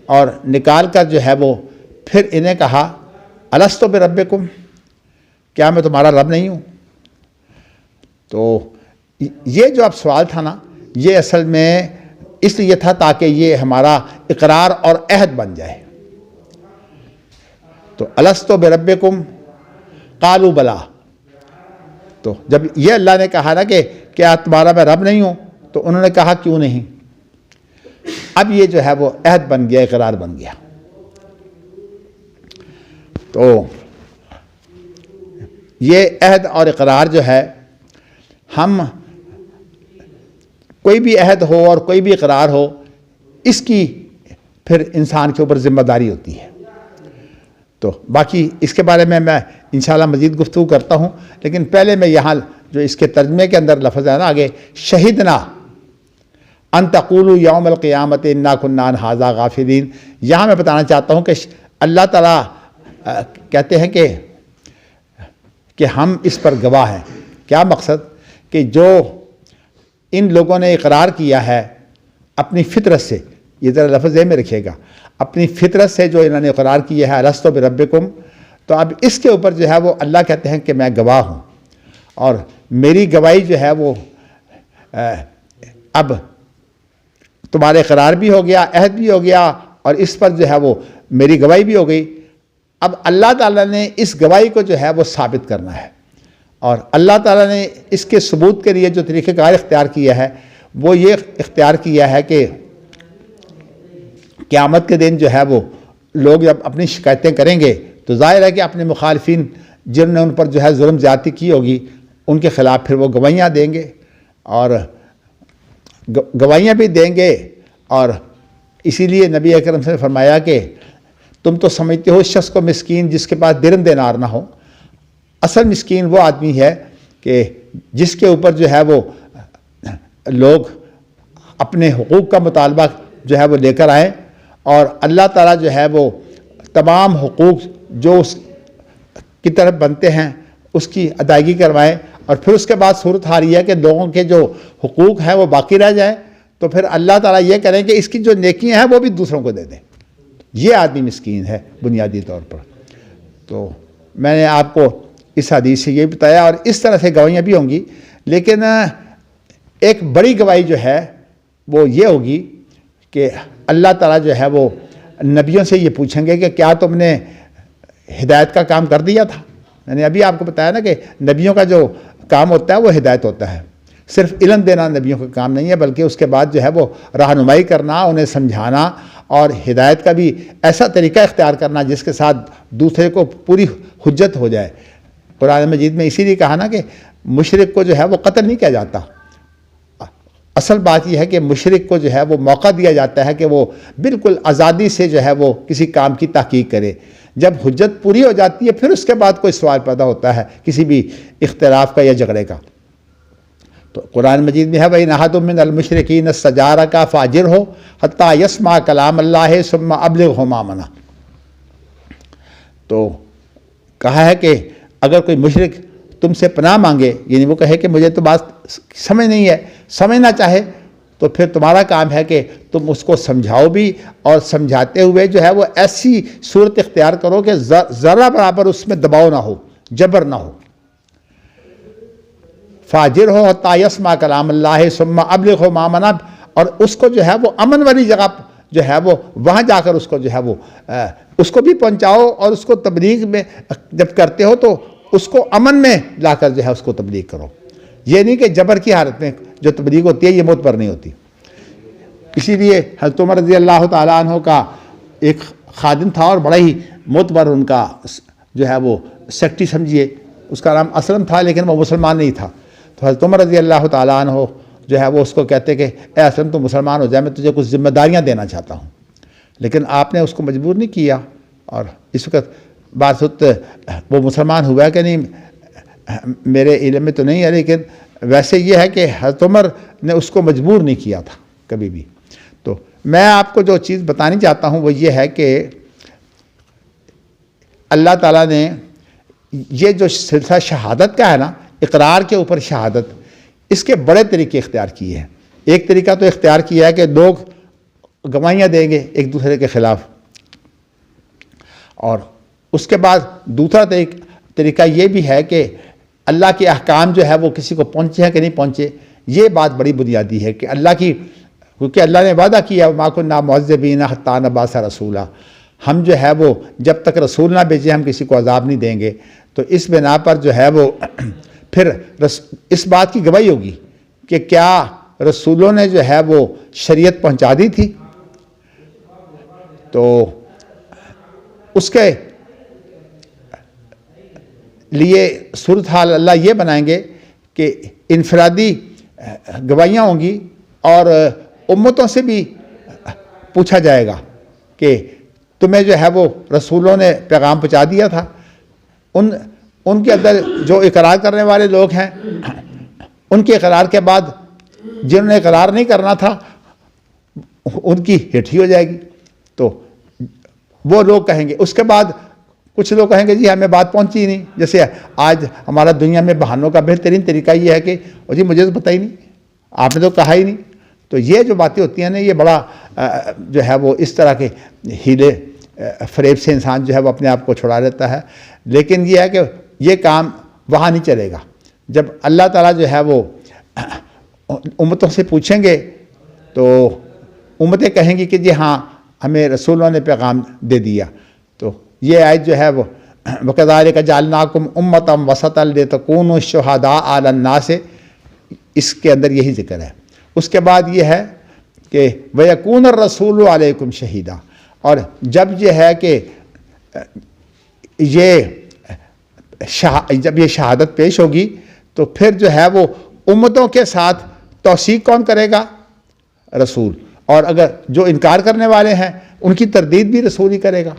اور نکال کر جو ہے وہ پھر انہیں کہا الستو بربکم، کیا میں تمہارا رب نہیں ہوں؟ تو یہ جو اب سوال تھا نا، یہ اصل میں اس لیے تھا تاکہ یہ ہمارا اقرار اور عہد بن جائے۔ تو الستو بربکم قالوا بلا، تو جب یہ اللہ نے کہا نا کہ کیا تمہارا میں رب نہیں ہوں، تو انہوں نے کہا کیوں نہیں؟ اب یہ جو ہے وہ عہد بن گیا، اقرار بن گیا۔ تو یہ عہد اور اقرار جو ہے، ہم کوئی بھی عہد ہو اور کوئی بھی اقرار ہو، اس کی پھر انسان کے اوپر ذمہ داری ہوتی ہے۔ تو باقی اس کے بارے میں انشاءاللہ مزید گفتگو کرتا ہوں، لیکن پہلے میں یہاں جو اس کے ترجمے کے اندر لفظ ہے نا آگے، شہدنا ان تقولوا یوم القیامت انا کنا عن ھذا غافلین، یہاں میں بتانا چاہتا ہوں کہ اللہ تعالیٰ کہتے ہیں کہ ہم اس پر گواہ ہیں۔ کیا مقصد؟ کہ جو ان لوگوں نے اقرار کیا ہے اپنی فطرت سے، یہ ذرا لفظ ذہن میں رکھیے گا، اپنی فطرت سے جو انہوں نے اقرار کیا ہے الستو بربکم، تو اب اس کے اوپر جو ہے وہ اللہ کہتے ہیں کہ میں گواہ ہوں، اور میری گواہی جو ہے وہ اب تمہارے اقرار بھی ہو گیا، عہد بھی ہو گیا، اور اس پر جو ہے وہ میری گواہی بھی ہو گئی۔ اب اللہ تعالیٰ نے اس گواہی کو جو ہے وہ ثابت کرنا ہے، اور اللہ تعالیٰ نے اس کے ثبوت کے لیے جو طریقہ کار اختیار کیا ہے وہ یہ اختیار کیا ہے کہ قیامت کے دن جو ہے وہ لوگ جب اپنی شکایتیں کریں گے تو ظاہر ہے کہ اپنے مخالفین جنہوں نے ان پر جو ہے ظلم زیادتی کی ہوگی ان کے خلاف پھر وہ گواہیاں دیں گے، اور گواہیاں بھی دیں گے۔ اور اسی لیے نبی اکرم سے فرمایا کہ تم تو سمجھتے ہو اس شخص کو مسکین جس کے پاس درہم دینار نہ ہو، اصل مسکین وہ آدمی ہے کہ جس کے اوپر جو ہے وہ لوگ اپنے حقوق کا مطالبہ جو ہے وہ لے کر آئیں، اور اللہ تعالیٰ جو ہے وہ تمام حقوق جو اس کی طرف بنتے ہیں اس کی ادائیگی کروائیں، اور پھر اس کے بعد صورت حال یہ ہے کہ لوگوں کے جو حقوق ہیں وہ باقی رہ جائیں، تو پھر اللہ تعالیٰ یہ کریں کہ اس کی جو نیکیاں ہیں وہ بھی دوسروں کو دے دیں۔ یہ آدمی مسکین ہے بنیادی طور پر۔ تو میں نے آپ کو اس حدیث سے یہ بتایا، اور اس طرح سے گواہیاں بھی ہوں گی، لیکن ایک بڑی گواہی جو ہے وہ یہ ہوگی کہ اللہ تعالیٰ جو ہے وہ نبیوں سے یہ پوچھیں گے کہ کیا تم نے ہدایت کا کام کر دیا تھا؟ میں نے ابھی آپ کو بتایا نا کہ نبیوں کا جو کام ہوتا ہے وہ ہدایت ہوتا ہے، صرف علم دینا نبیوں کا کام نہیں ہے، بلکہ اس کے بعد جو ہے وہ رہنمائی کرنا، انہیں سمجھانا، اور ہدایت کا بھی ایسا طریقہ اختیار کرنا جس کے ساتھ دوسرے کو پوری حجت ہو جائے۔ قرآن مجید میں اسی لیے کہا نا کہ مشرک کو جو ہے وہ قتل نہیں کیا جاتا، اصل بات یہ ہے کہ مشرک کو جو ہے وہ موقع دیا جاتا ہے کہ وہ بالکل آزادی سے جو ہے وہ کسی کام کی تحقیق کرے۔ جب حجت پوری ہو جاتی ہے پھر اس کے بعد کوئی سوال پیدا ہوتا ہے کسی بھی اختلاف کا یا جھگڑے کا۔ تو قرآن مجید میں ہے وَإِنْ أَحَدٌ مِّنَ الْمُشْرِكِينَ اسْتَجَارَكَ فَأَجِرْهُ حَتَّى يَسْمَعَ كَلَامَ اللَّهِ ثُمَّ أَبْلِغْهُ مَأْمَنَهُ۔ تو کہا ہے کہ اگر کوئی مشرک تم سے پناہ مانگے، یعنی وہ کہے کہ مجھے تو بات سمجھ نہیں ہے، سمجھنا چاہے، تو پھر تمہارا کام ہے کہ تم اس کو سمجھاؤ بھی، اور سمجھاتے ہوئے جو ہے وہ ایسی صورت اختیار کرو کہ ذرہ برابر اس میں دباؤ نہ ہو، جبر نہ ہو۔ فَأَجِرْهُ حَتَّى يَسْمَعَ كَلَامَ اللَّهِ ثُمَّ أَبْلِغْهُ مَأْمَنَهُ، اور اس کو جو ہے وہ امن والی جگہ جو ہے وہ وہاں جا کر اس کو جو ہے وہ اس کو بھی پہنچاؤ، اور اس کو تبلیغ میں جب کرتے ہو تو اس کو امن میں لا کر جو ہے اس کو تبلیغ کرو۔ یہ نہیں کہ جبر کی حالت میں جو تبلیغ ہوتی ہے یہ معتبر نہیں ہوتی۔ اسی لیے حضرت عمر رضی اللہ تعالیٰ عنہ کا ایک خادم تھا، اور بڑا ہی معتبر ان کا جو ہے وہ سیکٹری سمجھیے، اس کا نام اسلم تھا لیکن وہ مسلمان نہیں تھا۔ تو حضرت عمر رضی اللہ تعالیٰ عنہ جو ہے وہ اس کو کہتے کہ اے اسلم تو مسلمان ہو جائے، میں تجھے کچھ ذمہ داریاں دینا چاہتا ہوں۔ لیکن آپ نے اس کو مجبور نہیں کیا. اور اس وقت بات وہ مسلمان ہوا کہ نہیں میرے علم میں تو نہیں ہے، لیکن ویسے یہ ہے کہ حضرت عمر نے اس کو مجبور نہیں کیا تھا کبھی بھی. تو میں آپ کو جو چیز بتانی چاہتا ہوں وہ یہ ہے کہ اللہ تعالیٰ نے یہ جو سلسلہ شہادت کا ہے نا، اقرار کے اوپر شہادت، اس کے بڑے طریقے اختیار کیے ہیں. ایک طریقہ تو اختیار کیا ہے کہ لوگ گواہیاں دیں گے ایک دوسرے کے خلاف، اور اس کے بعد دوسرا طریقہ یہ بھی ہے کہ اللہ کے احکام جو ہے وہ کسی کو پہنچے ہیں کہ نہیں پہنچے. یہ بات بڑی بنیادی ہے کہ کیونکہ اللہ نے وعدہ کیا وَمَا كُنَّا مُعَذِّبِينَ حَتَّىٰ نَبْعَثَ رَسُولًا، ہم جو ہے وہ جب تک رسول نہ بھیجیں ہم کسی کو عذاب نہیں دیں گے. تو اس بنا پر جو ہے وہ پھر اس بات کی گواہی ہوگی کہ کیا رسولوں نے جو ہے وہ شریعت پہنچا دی تھی. تو اس کے لیے صورتحال اللہ یہ بنائیں گے کہ انفرادی گواہیاں ہوں گی، اور امتوں سے بھی پوچھا جائے گا کہ تمہیں جو ہے وہ رسولوں نے پیغام پہنچا دیا تھا. ان کے اندر جو اقرار کرنے والے لوگ ہیں، ان کے اقرار کے بعد جنہوں نے اقرار نہیں کرنا تھا ان کی ہٹھی ہو جائے گی. تو وہ لوگ کہیں گے، اس کے بعد کچھ لوگ کہیں گے جی ہمیں بات پہنچی ہی نہیں. جیسے آج ہمارا دنیا میں بہانوں کا بہترین طریقہ یہ ہے کہ جی مجھے تو پتہ ہی نہیں، آپ نے تو کہا ہی نہیں. تو یہ جو باتیں ہوتی ہیں نا، یہ بڑا جو ہے وہ اس طرح کے ہیلے فریب سے انسان جو ہے وہ اپنے آپ کو چھڑا لیتا ہے. لیکن یہ ہے کہ یہ کام وہاں نہیں چلے گا. جب اللہ تعالیٰ جو ہے وہ امتوں سے پوچھیں گے تو امتیں کہیں گی کہ جی ہاں ہمیں رسولوں نے پیغام دے دیا. تو یہ آیت جو ہے وہ وَكَذَلِكَ جَعَلْنَاكُمْ أُمَّةً وَسَطًا لِتَكُونُوا شُهَدَاءَ عَلَى النَّاسِ، اس کے اندر یہی ذکر ہے. اس کے بعد یہ ہے کہ وَيَكُونَ الرَّسُولُ عَلَيْكُمْ شَهِيدًا، اور جب یہ ہے کہ جب یہ شہادت پیش ہوگی تو پھر جو ہے وہ امتوں کے ساتھ توثیق کون کرے گا؟ رسول. اور اگر جو انکار کرنے والے ہیں ان کی تردید بھی رسول ہی کرے گا.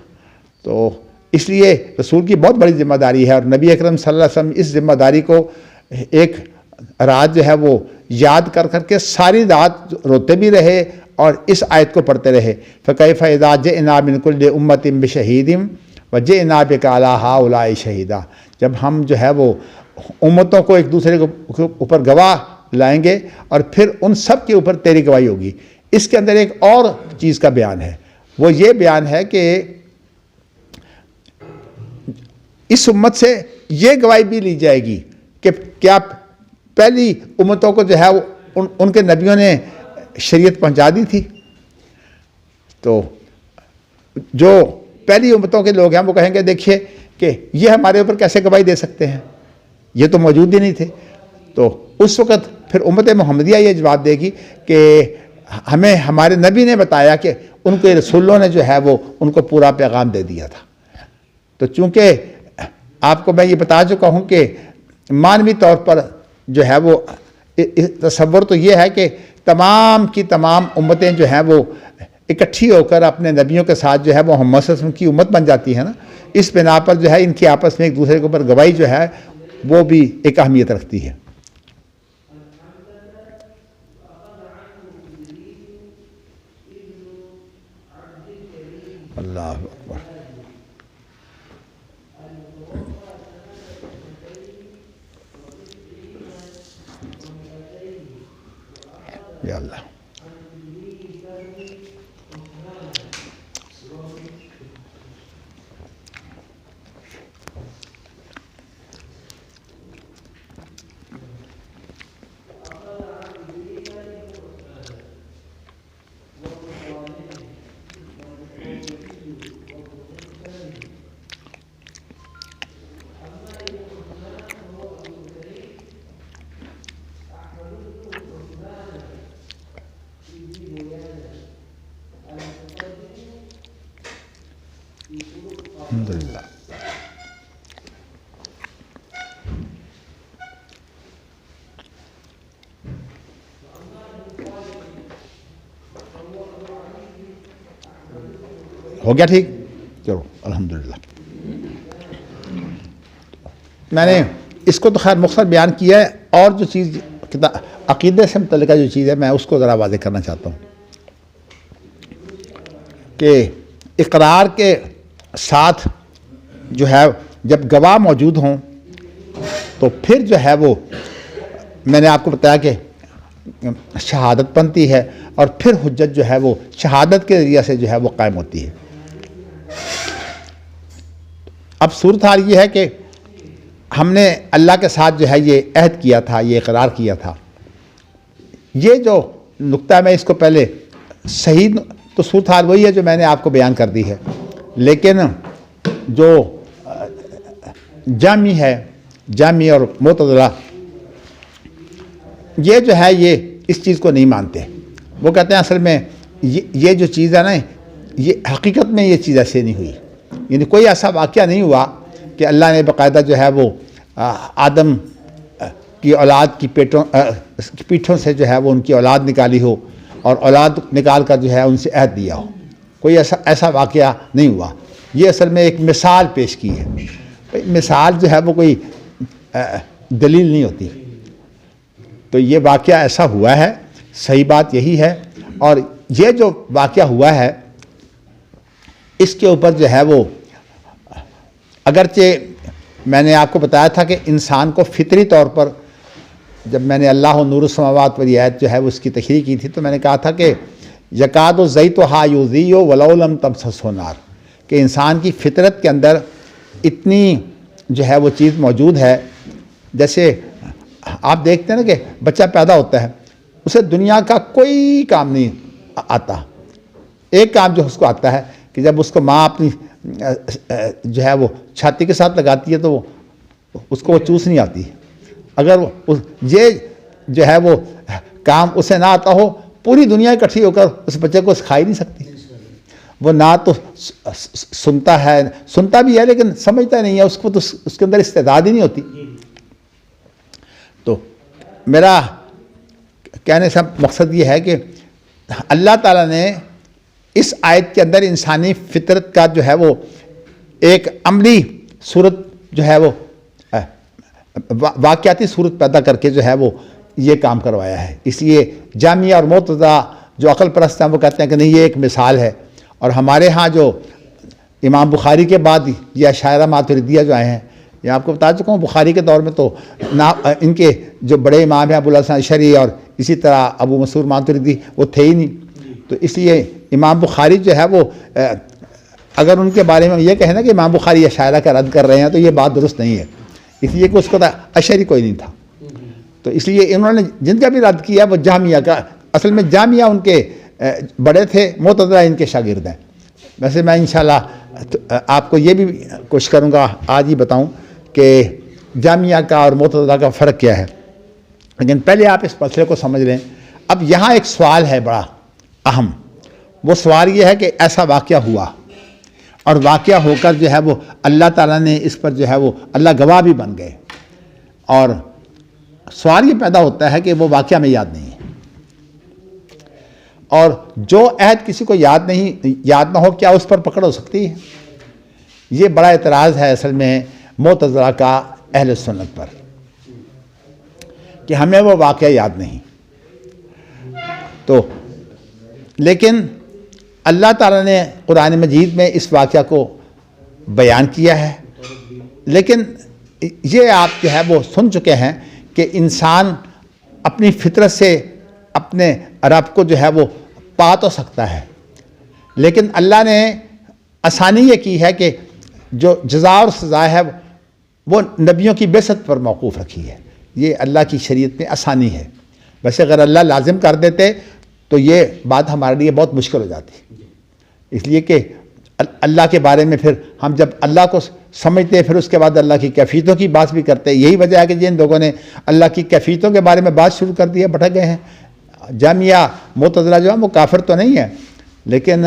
تو اس لیے رسول کی بہت بڑی ذمہ داری ہے، اور نبی اکرم صلی اللہ علیہ وسلم اس ذمہ داری کو ایک رات جو ہے وہ یاد کر کے ساری رات روتے بھی رہے اور اس آیت کو پڑھتے رہے. فَكَيْفَ إِذَا جِئْنَا مِنْ كُلِّ أُمَّةٍ بِشَهِيدٍ وَجِئْنَا بِكَ عَلَىٰ هَٰؤُلَاءِ شَهِيدًا، جب ہم جو ہے وہ امتوں کو ایک دوسرے کے اوپر گواہ لائیں گے اور پھر ان سب کے اوپر تیری گواہی ہوگی. اس کے اندر ایک اور چیز کا بیان ہے، وہ یہ بیان ہے کہ اس امت سے یہ گواہی بھی لی جائے گی کہ کیا پہلی امتوں کو جو ہے ان کے نبیوں نے شریعت پہنچا دی تھی. تو جو پہلی امتوں کے لوگ ہیں وہ کہیں گے دیکھیے کہ یہ ہمارے اوپر کیسے گواہی دے سکتے ہیں، یہ تو موجود ہی نہیں تھے. تو اس وقت پھر امت محمدیہ یہ جواب دے گی کہ ہمیں ہمارے نبی نے بتایا کہ ان کے رسولوں نے جو ہے وہ ان کو پورا پیغام دے دیا تھا. تو چونکہ آپ کو میں یہ بتا چکا ہوں کہ معنوی طور پر جو ہے وہ تصور تو یہ ہے کہ تمام کی تمام امتیں جو ہیں وہ اکٹھی ہو کر اپنے نبیوں کے ساتھ جو ہے وہ محمد صلی اللہ علیہ وسلم کی امت بن جاتی ہے نا. اس بنا پر جو ہے ان کی آپس میں ایک دوسرے کے اوپر گواہی جو ہے وہ بھی ایک اہمیت رکھتی ہے. اللہ اکبر. یا اللہ. الحمدللہ. ہو گیا ٹھیک؟ چلو الحمدللہ. میں نے اس کو تو خیر مختصر بیان کیا ہے، اور جو چیز عقیدے سے متعلقہ جو چیز ہے میں اس کو ذرا واضح کرنا چاہتا ہوں کہ اقرار کے ساتھ جو ہے جب گواہ موجود ہوں تو پھر جو ہے وہ میں نے آپ کو بتایا کہ شہادت بنتی ہے، اور پھر حجت جو ہے وہ شہادت کے ذریعے سے جو ہے وہ قائم ہوتی ہے. اب صورتحال یہ ہے کہ ہم نے اللہ کے ساتھ جو ہے یہ عہد کیا تھا، یہ اقرار کیا تھا. یہ جو نقطہ میں اس کو پہلے صحیح تو صورتحال وہی ہے جو میں نے آپ کو بیان کر دی ہے، لیکن جو جامی ہے، جامی اور معتزلہ، یہ جو ہے یہ اس چیز کو نہیں مانتے. وہ کہتے ہیں اصل میں یہ جو چیز ہے نا، یہ حقیقت میں یہ چیز ایسے نہیں ہوئی، یعنی کوئی ایسا واقعہ نہیں ہوا کہ اللہ نے باقاعدہ جو ہے وہ آدم کی اولاد کی پیٹھوں سے جو ہے وہ ان کی اولاد نکالی ہو اور اولاد نکال کر جو ہے ان سے عہد دیا ہو. کوئی ایسا واقعہ نہیں ہوا. یہ اصل میں ایک مثال پیش کی ہے. مثال جو ہے وہ کوئی دلیل نہیں ہوتی. تو یہ واقعہ ایسا ہوا ہے، صحیح بات یہی ہے. اور یہ جو واقعہ ہوا ہے اس کے اوپر جو ہے وہ اگرچہ میں نے آپ کو بتایا تھا کہ انسان کو فطری طور پر، جب میں نے اللہ نور السماوات والی آیت جو ہے وہ اس کی تشریح کی تھی تو میں نے کہا تھا کہ یکاد زیتھا یضیء ولو لم تمسسہ نار، کہ انسان کی فطرت کے اندر اتنی جو ہے وہ چیز موجود ہے. جیسے آپ دیکھتے ہیں نا کہ بچہ پیدا ہوتا ہے، اسے دنیا کا کوئی کام نہیں آتا. ایک کام جو اس کو آتا ہے کہ جب اس کو ماں اپنی جو ہے وہ چھاتی کے ساتھ لگاتی ہے تو اس کو وہ چوس نہیں آتی. اگر یہ جو ہے وہ کام اسے نہ آتا ہو، پوری دنیا اکٹھی ہو کر اس بچے کو سکھا ہی نہیں سکتی. وہ نہ تو سنتا بھی ہے لیکن سمجھتا نہیں ہے، اس کو تو اس کے اندر استعداد ہی نہیں ہوتی. تو میرا کہنے سے مقصد یہ ہے کہ اللہ تعالیٰ نے اس آیت کے اندر انسانی فطرت کا جو ہے وہ ایک عملی صورت جو ہے وہ واقعاتی صورت پیدا کر کے جو ہے وہ یہ کام کروایا ہے. اس لیے جامعہ اور معتزلہ جو عقل پرست ہیں وہ کہتے ہیں کہ نہیں، یہ ایک مثال ہے. اور ہمارے ہاں جو امام بخاری کے بعد یہ اشاعرہ ماتریدیہ جو آئے ہیں، یہ آپ کو بتا چکا ہوں بخاری کے دور میں تو ان کے جو بڑے امام ہیں ابو الحسن اشعری اور اسی طرح ابو منصور ماتریدی وہ تھے ہی نہیں. تو اس لیے امام بخاری جو ہے وہ اگر ان کے بارے میں یہ کہیں نا کہ امام بخاری اشاعرہ کا رد کر رہے ہیں تو یہ بات درست نہیں ہے، اس لیے کہ اس کو اشعری کوئی نہیں تھا. تو اس لیے انہوں نے جن کا بھی رد کیا وہ جامعہ کا، اصل میں جامعہ ان کے بڑے تھے، معتزلہ ان کے شاگرد ہیں. ویسے میں انشاءاللہ آپ کو یہ بھی کوشش کروں گا آج ہی بتاؤں کہ جامعہ کا اور معتزلہ کا فرق کیا ہے، لیکن پہلے آپ اس مسئلے کو سمجھ لیں. اب یہاں ایک سوال ہے بڑا اہم. وہ سوال یہ ہے کہ ایسا واقعہ ہوا اور واقعہ ہو کر جو ہے وہ اللہ تعالیٰ نے اس پر جو ہے وہ اللہ گواہ بھی بن گئے، اور سوال یہ پیدا ہوتا ہے کہ وہ واقعہ میں یاد نہیں ہے. اور جو عہد کسی کو یاد نہ ہو، کیا اس پر پکڑ ہو سکتی ہے؟ یہ بڑا اعتراض ہے اصل میں معتزلہ کا اہل سنت پر کہ ہمیں وہ واقعہ یاد نہیں. تو لیکن اللہ تعالیٰ نے قرآن مجید میں اس واقعہ کو بیان کیا ہے. لیکن یہ آپ جو ہے وہ سن چکے ہیں کہ انسان اپنی فطرت سے اپنے رب کو جو ہے وہ پا تو سکتا ہے، لیکن اللہ نے آسانی یہ کی ہے کہ جو جزا اور سزا ہے وہ نبیوں کی بعثت پر موقوف رکھی ہے. یہ اللہ کی شریعت میں آسانی ہے. ویسے اگر اللہ لازم کر دیتے تو یہ بات ہمارے لیے بہت مشکل ہو جاتی، اس لیے کہ اللہ کے بارے میں پھر ہم جب اللہ کو سمجھتے ہیں پھر اس کے بعد اللہ کی کیفیتوں کی بات بھی کرتے ہیں. یہی وجہ ہے کہ جن لوگوں نے اللہ کی کیفیتوں کے بارے میں بات شروع کر دی ہے بھٹک گئے ہیں. جامعہ معتزلہ جو ہے وہ کافر تو نہیں ہے، لیکن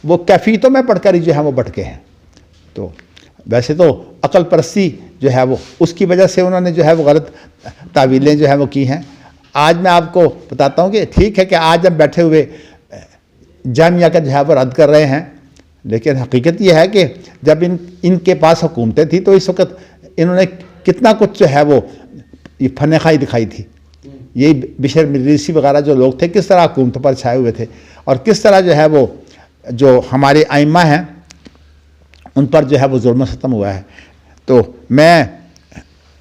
وہ کیفیتوں میں پڑھ کر ہی جو ہے وہ بھٹکے ہیں. تو ویسے تو عقل پرستی جو ہے وہ اس کی وجہ سے انہوں نے جو ہے وہ غلط تعویلیں جو ہیں وہ کی ہیں. آج میں آپ کو بتاتا ہوں کہ ٹھیک ہے کہ آج ہم بیٹھے ہوئے جامعہ کا جو ہے وہ رد کر رہے ہیں، لیکن حقیقت یہ ہے کہ جب ان کے پاس حکومتیں تھیں تو اس وقت انہوں نے کتنا کچھ جو ہے وہ یہ فن خائی دکھائی تھی. یہی بشر مدرسی وغیرہ جو لوگ تھے کس طرح حکومتوں پر چھائے ہوئے تھے، اور کس طرح جو ہے وہ جو ہمارے ائمہ ہیں ان پر جو ہے وہ ظلم و ستم ہوا ہے. تو میں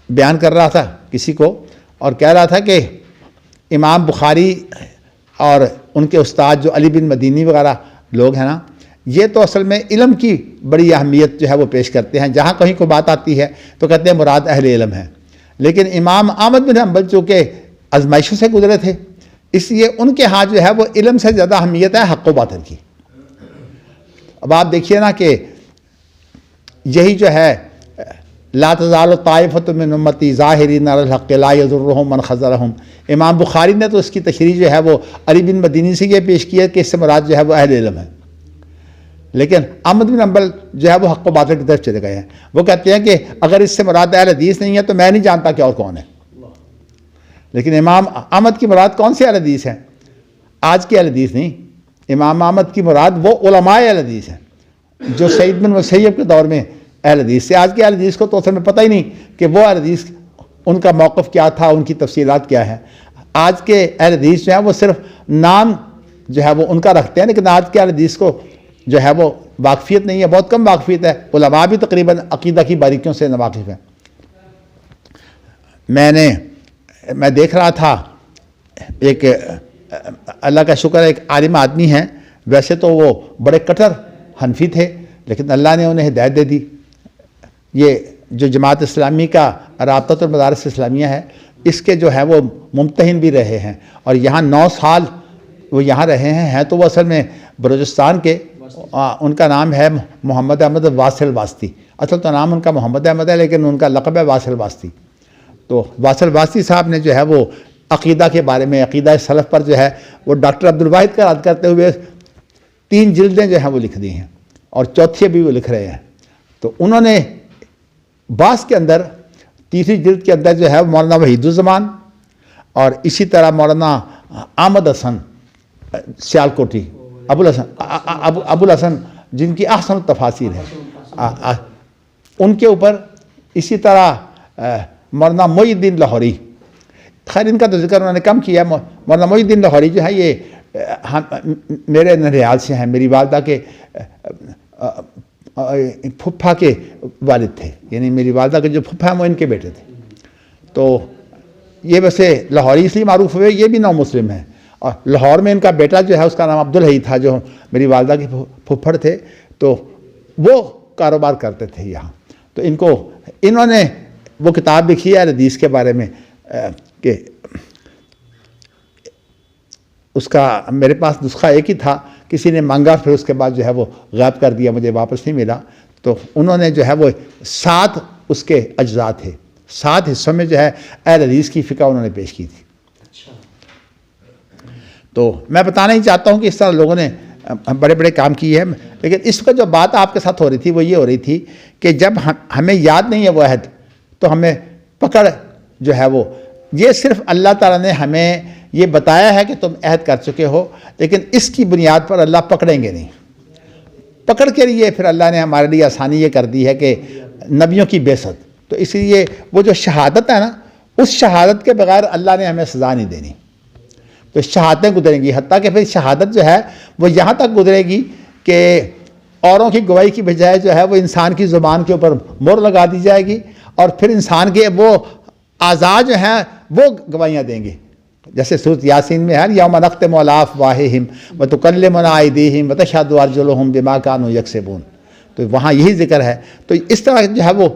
بیان کر رہا تھا کسی کو اور کہہ رہا تھا کہ امام بخاری اور ان کے استاد جو علی بن مدینی وغیرہ لوگ ہیں نا، یہ تو اصل میں علم کی بڑی اہمیت جو ہے وہ پیش کرتے ہیں. جہاں کہیں کوئی بات آتی ہے تو کہتے ہیں مراد اہل علم ہے. لیکن امام احمد بن حنبل چونکہ آزمائشوں سے گزرے تھے، اس لیے ان کے ہاں جو ہے وہ علم سے زیادہ اہمیت ہے حق و باطل کی. اب آپ دیکھیے نا کہ یہی جو ہے لا تزال طائفۃ من امتی ظاہرین علی الحق لا یضرهم من خذلهم، امام بخاری نے تو اس کی تشریح جو ہے وہ علی بن مدینی سے یہ پیش کی ہے کہ اس سے مراد جو ہے وہ اہل علم ہے. لیکن احمد بن حنبل جو ہے وہ حق و باطل کی طرف چلے گئے ہیں. وہ کہتے ہیں کہ اگر اس سے مراد اہل حدیث نہیں ہے تو میں نہیں جانتا کہ اور کون ہے. لیکن امام احمد کی مراد کون سے اہل حدیث ہیں؟ آج کے اہل حدیث نہیں. امام احمد کی مراد وہ علماء اہل حدیث ہیں جو سعید بن مسیب کے دور میں اہل حدیث سے. آج کے اہل حدیث کو تو اصل میں پتہ ہی نہیں کہ وہ اہل حدیث ان کا موقف کیا تھا، ان کی تفصیلات کیا ہے. آج کے اہل حدیث جو ہیں وہ صرف نام جو ہے وہ ان کا رکھتے ہیں، لیکن آج کے اہل حدیث کو جو ہے وہ واقفیت نہیں ہے، بہت کم واقفیت ہے. علماء بھی تقریباً عقیدہ کی باریکیوں سے ناواقف ہیں. میں دیکھ رہا تھا ایک اللہ کا شکر ہے ایک عالم آدمی ہیں، ویسے تو وہ بڑے کٹر حنفی تھے لیکن اللہ نے انہیں ہدایت دے دی. یہ جو جماعت اسلامی کا رابطۃ المدارس اسلامیہ ہے، اس کے جو ہے وہ ممتحن بھی رہے ہیں اور یہاں 9 سال وہ یہاں رہے ہیں تو وہ اصل میں بلوچستان کے. ان کا نام ہے محمد احمد واصل واسطی. اصل تو نام ان کا محمد احمد ہے لیکن ان کا لقب ہے واصل واسطی. تو واصل واسطی صاحب نے جو ہے وہ عقیدہ کے بارے میں، عقیدہ سلف پر جو ہے وہ ڈاکٹر عبدالواحد کا رد کرتے ہوئے 3 جلدیں جو ہیں وہ لکھ دی ہیں اور چوتھی بھی وہ لکھ رہے ہیں. تو انہوں نے بعض کے اندر تیسری جلد کے اندر جو ہے مولانا وحید الزمان اور اسی طرح مولانا احمد حسن سیالکوٹی ابو الحسن جن کی احسن التفاسیر ہے، ان کے اوپر اسی طرح مولانا محی الدین لاہوری، خیر ان کا تو ذکر انہوں نے کم کیا. مولانا محی الدین لاہوری جو ہے یہ میرے نریال سے ہیں، میری والدہ کے پھپھا کے والد تھے، یعنی میری والدہ کے جو پھپھا ہیں وہ ان کے بیٹے تھے. تو یہ ویسے لاہوری اس لیے معروف ہوئے، یہ بھی نو مسلم ہیں. اور لاہور میں ان کا بیٹا جو ہے اس کا نام عبدالحی تھا جو میری والدہ کے پھپھڑ تھے، تو وہ کاروبار کرتے تھے یہاں. تو انہوں نے وہ کتاب لکھی ہے حدیث کے بارے میں کہ اس کا میرے پاس نسخہ ایک ہی تھا، کسی نے مانگا پھر اس کے بعد جو ہے وہ غائب کر دیا، مجھے واپس نہیں ملا. تو انہوں نے جو ہے وہ 7 اس کے اجزاء تھے، 7 حصوں میں جو ہے اہل حدیث کی فقہ انہوں نے پیش کی تھی. تو میں بتانا ہی چاہتا ہوں کہ اس طرح لوگوں نے بڑے بڑے کام کیے ہیں. لیکن اس وقت جو بات آپ کے ساتھ ہو رہی تھی وہ یہ ہو رہی تھی کہ جب ہمیں یاد نہیں ہے وہ عہد تو ہمیں پکڑ جو ہے وہ، یہ صرف اللہ تعالیٰ نے ہمیں یہ بتایا ہے کہ تم عہد کر چکے ہو، لیکن اس کی بنیاد پر اللہ پکڑیں گے نہیں. پکڑ کے لیے پھر اللہ نے ہمارے لیے آسانی یہ کر دی ہے کہ نبیوں کی بعثت. تو اس لیے وہ جو شہادت ہے نا، اس شہادت کے بغیر اللہ نے ہمیں سزا نہیں دینی. تو شہادتیں گزریں گی، حتیٰ کہ پھر شہادت جو ہے وہ یہاں تک گزرے گی کہ اوروں کی گواہی کی بجائے جو ہے وہ انسان کی زبان کے اوپر مہر لگا دی جائے گی اور پھر انسان کے وہ اعضاء جو ہیں وہ گواہیاں دیں گے. جیسے سورۃ یاسین میں ہے یوم نختم علی افواہہم وتکلمنا ایدیہم وتشہد ارجلہم بما کانوا یکسبون. تو وہاں یہی ذکر ہے. تو اس طرح جو ہے وہ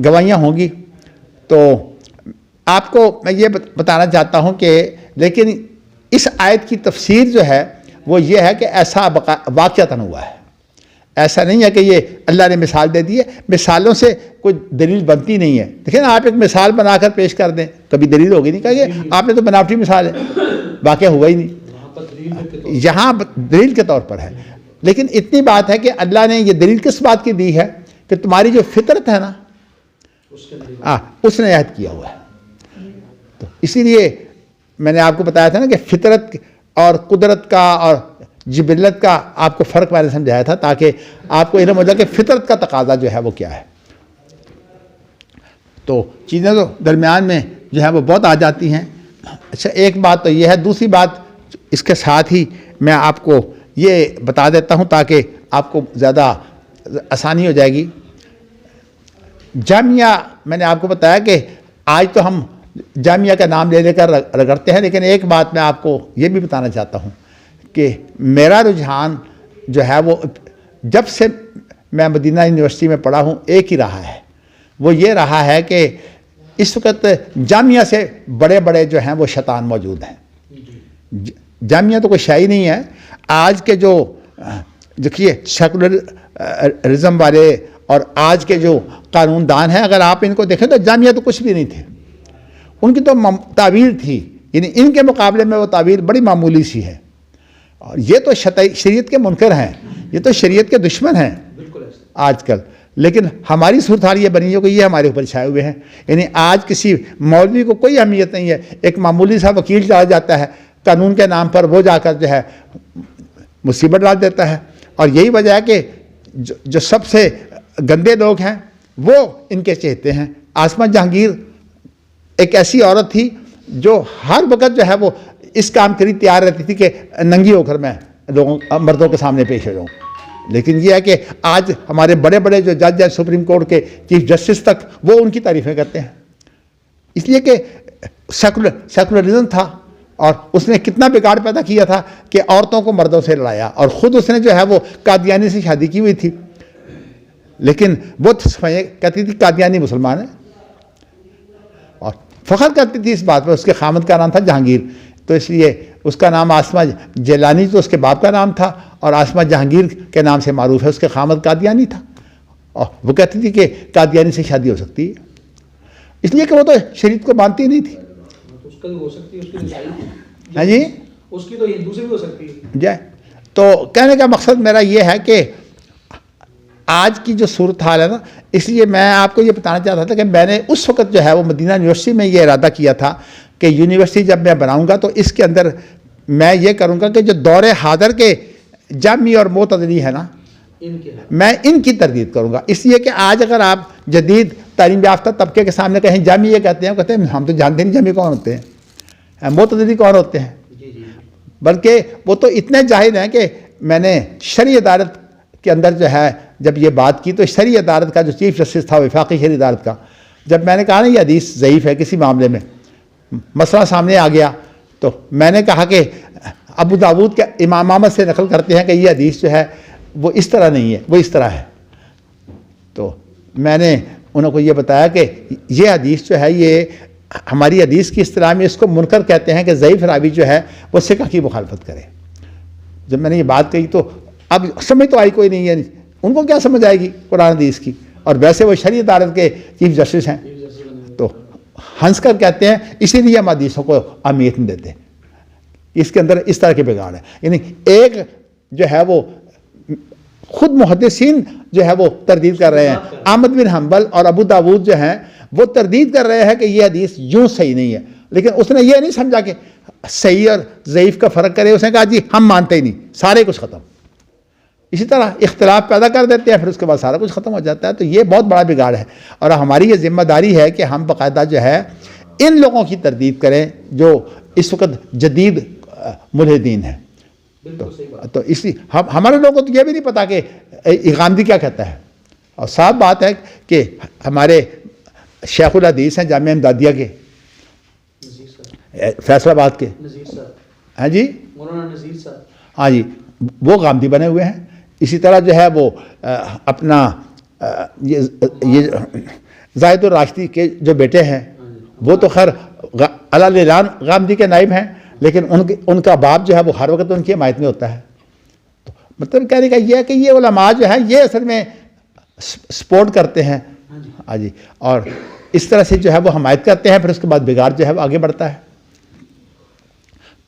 گواہیاں ہوں گی. تو آپ کو میں یہ بتانا چاہتا ہوں کہ لیکن اس آیت کی تفسیر جو ہے وہ یہ ہے کہ ایسا واقعتاً ہوا ہے، ایسا نہیں ہے کہ یہ اللہ نے مثال دے دی ہے. مثالوں سے کوئی دلیل بنتی نہیں ہے. دیکھیں آپ ایک مثال بنا کر پیش کر دیں، کبھی دلیل ہوگی نہیں. کہیں گے آپ نے تو بناوٹی مثال ہے، واقعہ ہوا ہی نہیں. یہاں دلیل کے طور پر ہے. لیکن اتنی بات ہے کہ اللہ نے یہ دلیل کس بات کی دی ہے کہ تمہاری جو فطرت ہے نا اس نے عہد کیا ہوا ہے. تو اسی لیے میں نے آپ کو بتایا تھا نا کہ فطرت اور قدرت کا اور جبلت کا آپ کو فرق میں نے سمجھایا تھا تاکہ آپ کو علم ہو جائے کہ فطرت کا تقاضا جو ہے وہ کیا ہے. تو چیزیں تو درمیان میں جو ہے وہ بہت آ جاتی ہیں. اچھا ایک بات تو یہ ہے. دوسری بات اس کے ساتھ ہی میں آپ کو یہ بتا دیتا ہوں تاکہ آپ کو زیادہ آسانی ہو جائے گی. جامعہ میں نے آپ کو بتایا کہ آج تو ہم جامعہ کا نام لے کر رگڑتے ہیں, لیکن ایک بات میں آپ کو یہ بھی بتانا چاہتا ہوں کہ میرا رجحان جو ہے وہ جب سے میں مدینہ یونیورسٹی میں پڑھا ہوں ایک ہی رہا ہے. وہ یہ رہا ہے کہ اس وقت جامعہ سے بڑے بڑے جو ہیں وہ شیطان موجود ہیں. جامعہ تو کوئی شے ہی نہیں ہے. آج کے جو دیکھیے سیکولرزم والے اور آج کے جو قانون دان ہیں, اگر آپ ان کو دیکھیں تو جامعہ تو کچھ بھی نہیں تھے. ان کی تو تعبیر تھی, یعنی ان کے مقابلے میں وہ تعبیر بڑی معمولی سی ہے. اور یہ تو شریعت کے منکر ہیں, یہ تو شریعت کے دشمن ہیں آج کل. لیکن ہماری صورتحال یہ بنی ہے کہ یہ ہمارے اوپر چھائے ہوئے ہیں. یعنی آج کسی مولوی کو کوئی اہمیت نہیں ہے. ایک معمولی سا وکیل چلا جاتا ہے قانون کے نام پر, وہ جا کر جو ہے مصیبت ڈال دیتا ہے. اور یہی وجہ ہے کہ جو سب سے گندے لوگ ہیں وہ ان کے چہتے ہیں. آسمہ جہانگیر ایک ایسی عورت تھی جو ہر وقت جو ہے وہ اس کام کے لیے تیار رہتی تھی کہ ننگی ہو کر میں مردوں کے سامنے پیش ہو جاؤں. لیکن یہ ہے کہ آج ہمارے بڑے بڑے جو جج ہیں سپریم کورٹ کے چیف جسٹس تک وہ ان کی تعریفیں کرتے ہیں. اس لیے کہ سیکولرزم تھا اور اس نے کتنا بگاڑ پیدا کیا تھا کہ عورتوں کو مردوں سے لڑایا. اور خود اس نے جو ہے وہ قادیانی سے شادی کی ہوئی تھی, لیکن وہ کہتی تھی قادیانی مسلمان ہے اور فخر کرتی تھی اس بات پر. اس کے خامد کا نام تھا جہانگیر, تو اس لیے اس کا نام آسمہ جیلانی تو اس کے باپ کا نام تھا اور آسمہ جہانگیر کے نام سے معروف ہے. اس کے خامد قادیانی تھا اور وہ کہتی تھی کہ قادیانی سے شادی ہو سکتی ہے, اس لیے کہ وہ تو شریعت کو مانتی نہیں تھی. اس کی ہو سکتی ہے, اس کی عیسائی ہاں جی, اس کی تو ہندو سے بھی ہو سکتی ہے. جائے تو کہنے کا مقصد میرا یہ ہے کہ آج کی جو صورتحال ہے نا, اس لیے میں آپ کو یہ بتانا چاہتا تھا کہ میں نے اس وقت جو ہے وہ مدینہ یونیورسٹی میں یہ ارادہ کیا تھا کہ یونیورسٹی جب میں بناؤں گا تو اس کے اندر میں یہ کروں گا کہ جو دور حاضر کے جامی اور معتدلی ہے نا, میں ان کی تردید کروں گا. اس لیے کہ آج اگر آپ جدید تعلیم یافتہ طبقے کے سامنے کہیں جامی یہ کہتے ہیں, کہتے ہیں ہم تو جانتے نہیں جامی کون ہوتے ہیں, معتدلی کون ہوتے ہیں. بلکہ وہ تو اتنے جاہل ہیں کہ میں نے شرعی عدالت کے اندر جو ہے جب یہ بات کی تو شرعی عدالت کا جو چیف جسٹس تھا وفاقی شرعی عدالت کا, جب میں نے کہا نا یہ حدیث ضعیف ہے کسی معاملے میں, مسئلہ سامنے آ گیا, تو میں نے کہا کہ ابو داود کے امام احمد سے نقل کرتے ہیں کہ یہ حدیث جو ہے وہ اس طرح نہیں ہے, وہ اس طرح ہے. تو میں نے انہوں کو یہ بتایا کہ یہ حدیث جو ہے یہ ہماری حدیث کی اصطلاح میں اس کو منکر کہتے ہیں کہ ضعیف راوی جو ہے وہ ثقہ کی مخالفت کرے. جب میں نے یہ بات کہی تو اب سمجھ تو آئی کوئی نہیں ہے, ان کو کیا سمجھ آئے گی قرآن حدیث کی, اور ویسے وہ شرعی عدالت کے چیف جسٹس ہیں. تو ہنس کر کہتے ہیں اسی لیے ہم حدیثوں کو اہمیت نہیں دیتے, اس کے اندر اس طرح کے بگاڑ ہے. یعنی ایک جو ہے وہ خود محدثین جو ہے وہ تردید کر رہے ہیں, احمد بن حنبل اور ابو داود جو ہیں وہ تردید کر رہے ہیں کہ یہ حدیث یوں صحیح نہیں ہے, لیکن اس نے یہ نہیں سمجھا کہ صحیح اور ضعیف کا فرق کرے. اس نے کہا جی ہم مانتے ہی نہیں, سارے کچھ ختم. اسی طرح اختلاف پیدا کر دیتے ہیں, پھر اس کے بعد سارا کچھ ختم ہو جاتا ہے. تو یہ بہت بڑا بگاڑ ہے, اور ہماری یہ ذمہ داری ہے کہ ہم باقاعدہ جو ہے ان لوگوں کی تردید کریں جو اس وقت جدید ملحدین ہیں. تو اس لیے ہمارے لوگوں کو تو یہ بھی نہیں پتا کہ اقامتی کیا کہتا ہے. اور صاف بات ہے کہ ہمارے شیخ الحدیث ہیں جامعہ امدادیہ کے, فیصل آباد کے, ہاں جی ہاں جی, وہ غامدی بنے ہوئے ہیں. اسی طرح جو ہے وہ اپنا یہ زاہد الراشدی کے جو بیٹے ہیں وہ تو خیر علی غامدی کے نائب ہیں, لیکن ان کا باپ جو ہے وہ ہر وقت ان کی حمایت میں ہوتا ہے. تو مطلب کہنے کا یہ ہے کہ یہ علماء جو ہیں یہ اصل میں سپورٹ کرتے ہیں, ہاں جی, اور اس طرح سے جو ہے وہ حمایت کرتے ہیں, پھر اس کے بعد بگاڑ جو ہے وہ آگے بڑھتا ہے.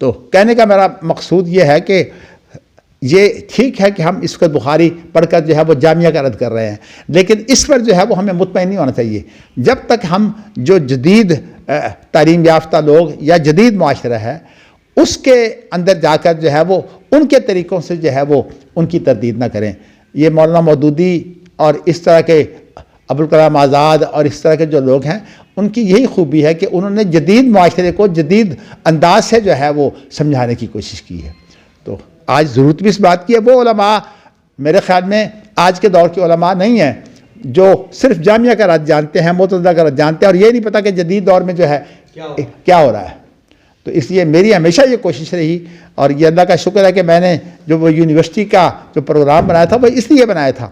تو کہنے کا میرا مقصود یہ ہے کہ یہ ٹھیک ہے کہ ہم اس وقت بخاری پڑھ کر جو ہے وہ جامعہ کا رد کر رہے ہیں, لیکن اس پر جو ہے وہ ہمیں مطمئن نہیں ہونا چاہیے جب تک ہم جو جدید تعلیم یافتہ لوگ یا جدید معاشرہ ہے اس کے اندر جا کر جو ہے وہ ان کے طریقوں سے جو ہے وہ ان کی تردید نہ کریں. یہ مولانا مودودی اور اس طرح کے ابوالکلام آزاد اور اس طرح کے جو لوگ ہیں ان کی یہی خوبی ہے کہ انہوں نے جدید معاشرے کو جدید انداز سے جو ہے وہ سمجھانے کی کوشش کی ہے. تو آج ضرورت بھی اس بات کی ہے. وہ علماء میرے خیال میں آج کے دور کے علماء نہیں ہیں جو صرف جامعہ کا رد جانتے ہیں, معتزلہ کا رد جانتے ہیں اور یہ نہیں پتہ کہ جدید دور میں جو ہے کیا ہو رہا ہے. تو اس لیے میری ہمیشہ یہ کوشش رہی, اور یہ اللہ کا شکر ہے کہ میں نے جو وہ یونیورسٹی کا جو پروگرام بنایا تھا وہ اس لیے بنایا تھا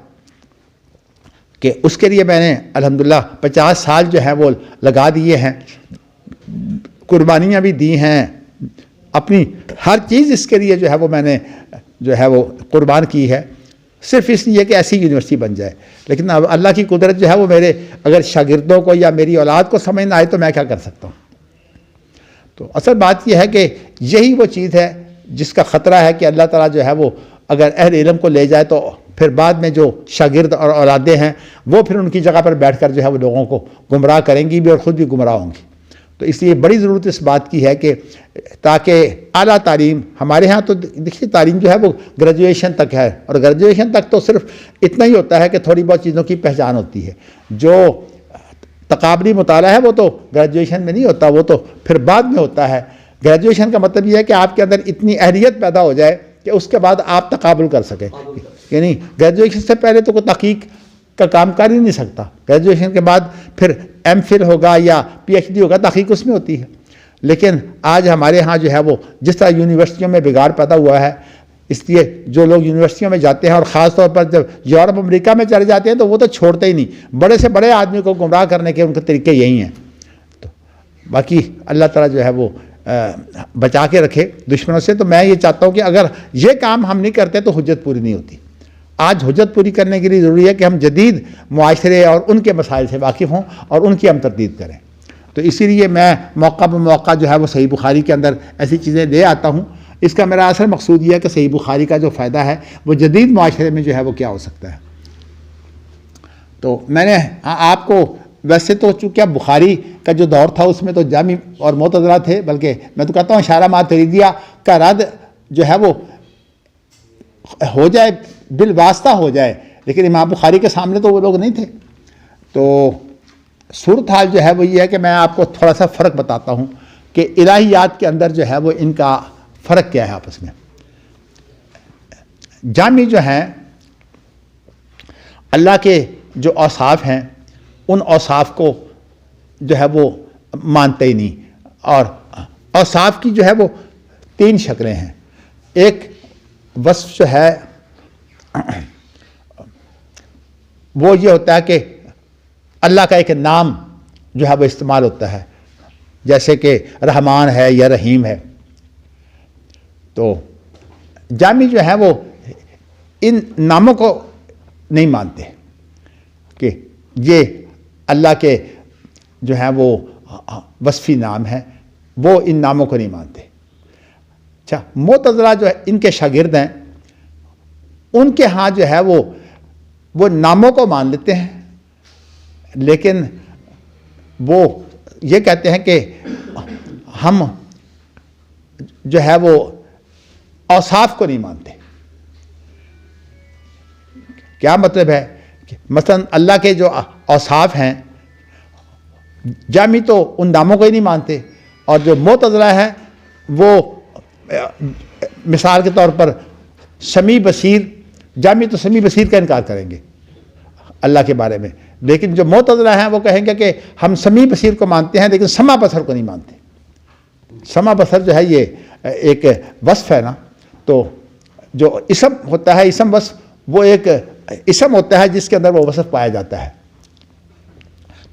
کہ اس کے لیے میں نے الحمدللہ 50 سال جو ہے وہ لگا دیے ہیں, قربانیاں بھی دی ہیں, اپنی ہر چیز اس کے لیے جو ہے وہ میں نے جو ہے وہ قربان کی ہے, صرف اس لیے کہ ایسی یونیورسٹی بن جائے. لیکن اب اللہ کی قدرت جو ہے وہ میرے اگر شاگردوں کو یا میری اولاد کو سمجھ نہ آئے تو میں کیا کر سکتا ہوں. تو اصل بات یہ ہے کہ یہی وہ چیز ہے جس کا خطرہ ہے کہ اللہ تعالیٰ جو ہے وہ اگر اہل علم کو لے جائے تو پھر بعد میں جو شاگرد اور اولادیں ہیں وہ پھر ان کی جگہ پر بیٹھ کر جو ہے وہ لوگوں کو گمراہ کریں گی بھی اور خود بھی گمراہ ہوں گی. تو اس لیے بڑی ضرورت اس بات کی ہے کہ تاکہ اعلیٰ تعلیم ہمارے ہاں تو دیکھیے تعلیم جو ہے وہ گریجویشن تک ہے, اور گریجویشن تک تو صرف اتنا ہی ہوتا ہے کہ تھوڑی بہت چیزوں کی پہچان ہوتی ہے. جو تقابلی مطالعہ ہے وہ تو گریجویشن میں نہیں ہوتا, وہ تو پھر بعد میں ہوتا ہے. گریجویشن کا مطلب یہ ہے کہ آپ کے اندر اتنی اہلیت پیدا ہو جائے کہ اس کے بعد آپ تقابل کر سکیں. یعنی گریجویشن سے پہلے تو کوئی تحقیق کا کام کر ہی نہیں سکتا, گریجویشن کے بعد پھر ایم فل ہوگا یا پی ایچ ڈی ہوگا, تحقیق اس میں ہوتی ہے. لیکن آج ہمارے ہاں جو ہے وہ جس طرح یونیورسٹیوں میں بگاڑ پیدا ہوا ہے, اس لیے جو لوگ یونیورسٹیوں میں جاتے ہیں اور خاص طور پر جب یورپ امریکہ میں چلے جاتے ہیں تو وہ تو چھوڑتے ہی نہیں, بڑے سے بڑے آدمی کو گمراہ کرنے کے ان کے طریقے یہی ہیں. تو باقی اللہ تعالیٰ جو ہے وہ بچا کے رکھے دشمنوں سے. تو میں یہ چاہتا ہوں کہ اگر یہ کام ہم نہیں کرتے تو حجت پوری نہیں ہوتی. آج حجت پوری کرنے کے لیے ضروری ہے کہ ہم جدید معاشرے اور ان کے مسائل سے واقف ہوں اور ان کی ہم تردید کریں. تو اسی لیے میں موقع بہ موقع جو ہے وہ صحیح بخاری کے اندر ایسی چیزیں لے آتا ہوں. اس کا میرا اصل مقصود یہ ہے کہ صحیح بخاری کا جو فائدہ ہے وہ جدید معاشرے میں جو ہے وہ کیا ہو سکتا ہے. تو میں نے آپ کو ویسے تو چونکہ بخاری کا جو دور تھا اس میں تو جامع اور معتزلہ تھے, بلکہ میں تو کہتا ہوں اشارہ ماتریدیہ کا رد جو ہے وہ ہو جائے, بالواسطہ ہو جائے, لیکن امام بخاری کے سامنے تو وہ لوگ نہیں تھے. تو صورتحال جو ہے وہ یہ ہے کہ میں آپ کو تھوڑا سا فرق بتاتا ہوں کہ الہیات کے اندر جو ہے وہ ان کا فرق کیا ہے آپس میں. جامی جو ہیں اللہ کے جو اوصاف ہیں ان اوصاف کو جو ہے وہ مانتے ہی نہیں, اور اوصاف کی جو ہے وہ 3 شکلیں ہیں. ایک وصف جو ہے وہ یہ ہوتا ہے کہ اللہ کا ایک نام جو ہے وہ استعمال ہوتا ہے, جیسے کہ رحمان ہے یا رحیم ہے. تو جامی جو ہے وہ ان ناموں کو نہیں مانتے کہ یہ اللہ کے جو ہیں وہ وصفی نام ہیں, وہ ان ناموں کو نہیں مانتے. اچھا, معتزلہ جو ہے ان کے شاگرد ہیں, ان کے ہاں جو ہے وہ ناموں کو مان لیتے ہیں, لیکن وہ یہ کہتے ہیں کہ ہم جو ہے وہ اوصاف کو نہیں مانتے. کیا مطلب ہے کہ مثلا اللہ کے جو اوصاف ہیں جامی تو ان ناموں کو ہی نہیں مانتے, اور جو معتزلہ ہیں وہ مثال کے طور پر سمیع بصیر, جامی تو سمیع بصیر کا انکار کریں گے اللہ کے بارے میں, لیکن جو معتزلہ ہیں وہ کہیں گے کہ ہم سمیع بصیر کو مانتے ہیں لیکن سمع بصر کو نہیں مانتے. سمع بصر جو ہے یہ ایک وصف ہے نا, تو جو اسم ہوتا ہے, اسم وصف, وہ ایک اسم ہوتا ہے جس کے اندر وہ وصف پایا جاتا ہے.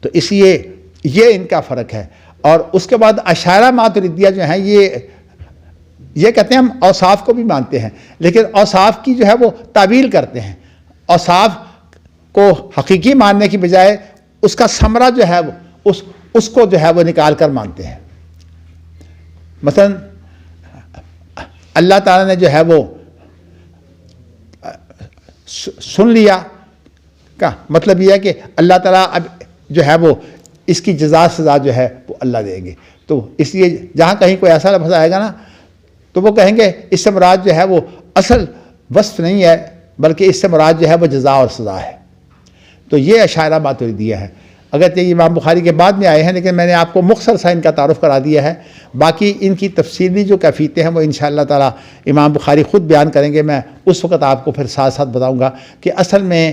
تو اس لیے یہ ان کا فرق ہے. اور اس کے بعد اشاعرہ ماتریدیہ جو ہیں یہ کہتے ہیں ہم اوصاف کو بھی مانتے ہیں, لیکن اوصاف کی جو ہے وہ تعویل کرتے ہیں. اوصاف کو حقیقی ماننے کی بجائے اس کا ثمرہ جو ہے اس کو جو ہے وہ نکال کر مانتے ہیں. مثلا اللہ تعالیٰ نے جو ہے وہ سن لیا کا مطلب یہ ہے کہ اللہ تعالیٰ اب جو ہے وہ اس کی جزا سزا جو ہے وہ اللہ دیں گے. تو اس لیے جہاں کہیں کوئی ایسا لفظ آئے گا نا تو وہ کہیں گے اس سے مراد جو ہے وہ اصل وصف نہیں ہے بلکہ اس سے مراد جو ہے وہ جزا اور سزا ہے۔ تو یہ اشاعرہ ماتریدیہ ہے، اگرچہ یہ امام بخاری کے بعد میں آئے ہیں، لیکن میں نے آپ کو مختصر سا ان کا تعارف کرا دیا ہے۔ باقی ان کی تفصیلی جو کیفیتیں ہیں وہ انشاءاللہ تعالی امام بخاری خود بیان کریں گے، میں اس وقت آپ کو پھر ساتھ ساتھ بتاؤں گا کہ اصل میں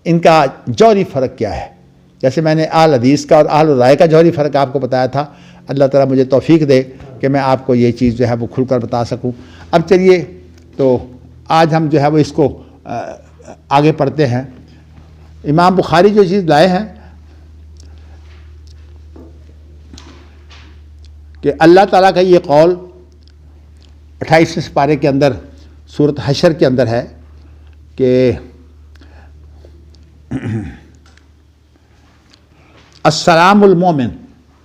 ان کا جوہری فرق کیا ہے۔ جیسے میں نے اہل حدیث کا اور اہل رائے کا جوہری فرق آپ کو بتایا تھا، اللہ تعالیٰ مجھے توفیق دے کہ میں آپ کو یہ چیز جو ہے وہ کھل کر بتا سکوں۔ اب چلیے تو آج ہم جو ہے وہ اس کو آگے پڑھتے ہیں۔ امام بخاری جو چیز لائے ہیں کہ اللہ تعالیٰ کا یہ قول 28 سپارے کے اندر سورۃ حشر کے اندر ہے کہ السلام المومن۔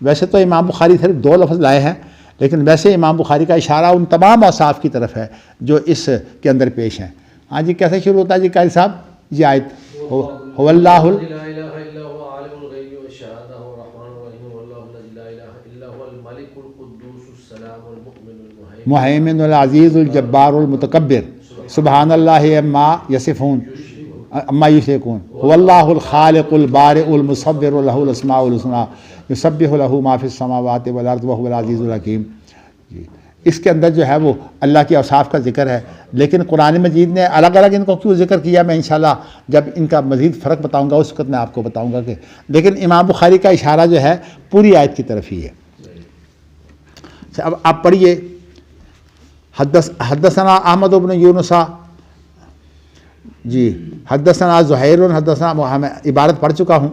ویسے تو امام بخاری صرف 2 لفظ لائے ہیں، لیکن ویسے امام بخاری کا اشارہ ان تمام اوصاف کی طرف ہے جو اس کے اندر پیش ہیں۔ ہاں جی، کیسے شروع ہوتا ہے جی قاری صاحب؟ یہ آیت هو اللہ لا الہ الا هو عالم الغیب والشہادہ الرحمن الرحیم واللہ الذی لا الہ الا هو الملک القدوس السلام المؤمن المہیمن العزیز الجبار المتکبر سبحان اللہ عما یصفون اما یشرکون هو اللہ الخالق البارئ المصور له الاسماء الحسنی یسبح له ما فی السماوات والارض وهو العزیز الحکیم۔ اس کے اندر جو ہے وہ اللہ کے اوصاف کا ذکر ہے، لیکن قرآن مجید نے الگ الگ ان کو کیوں ذکر کیا میں انشاءاللہ جب ان کا مزید فرق بتاؤں گا اس وقت میں آپ کو بتاؤں گا کہ، لیکن امام بخاری کا اشارہ جو ہے پوری آیت کی طرف ہی ہے۔ اب آپ پڑھیے حدثنا احمد بن یونس جی حدثنا زہیر حدثنا محمد، عبارت پڑھ چکا ہوں۔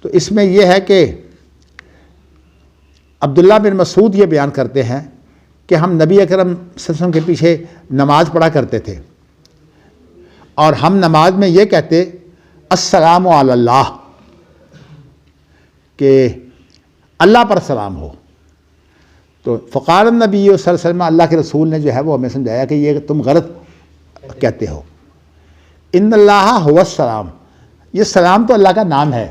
تو اس میں یہ ہے کہ عبداللہ بن مسعود یہ بیان کرتے ہیں کہ ہم نبی اکرم صلی اللہ علیہ وسلم کے پیچھے نماز پڑھا کرتے تھے اور ہم نماز میں یہ کہتے السلام علی اللہ، کہ اللہ پر سلام ہو۔ تو فقال النبی صلی اللہ علیہ وسلم، اللہ کے رسول نے جو ہے وہ ہمیں سمجھایا کہ یہ تم غلط کہتے ہو۔ ان اللہ هو السلام، یہ سلام تو اللہ کا نام ہے،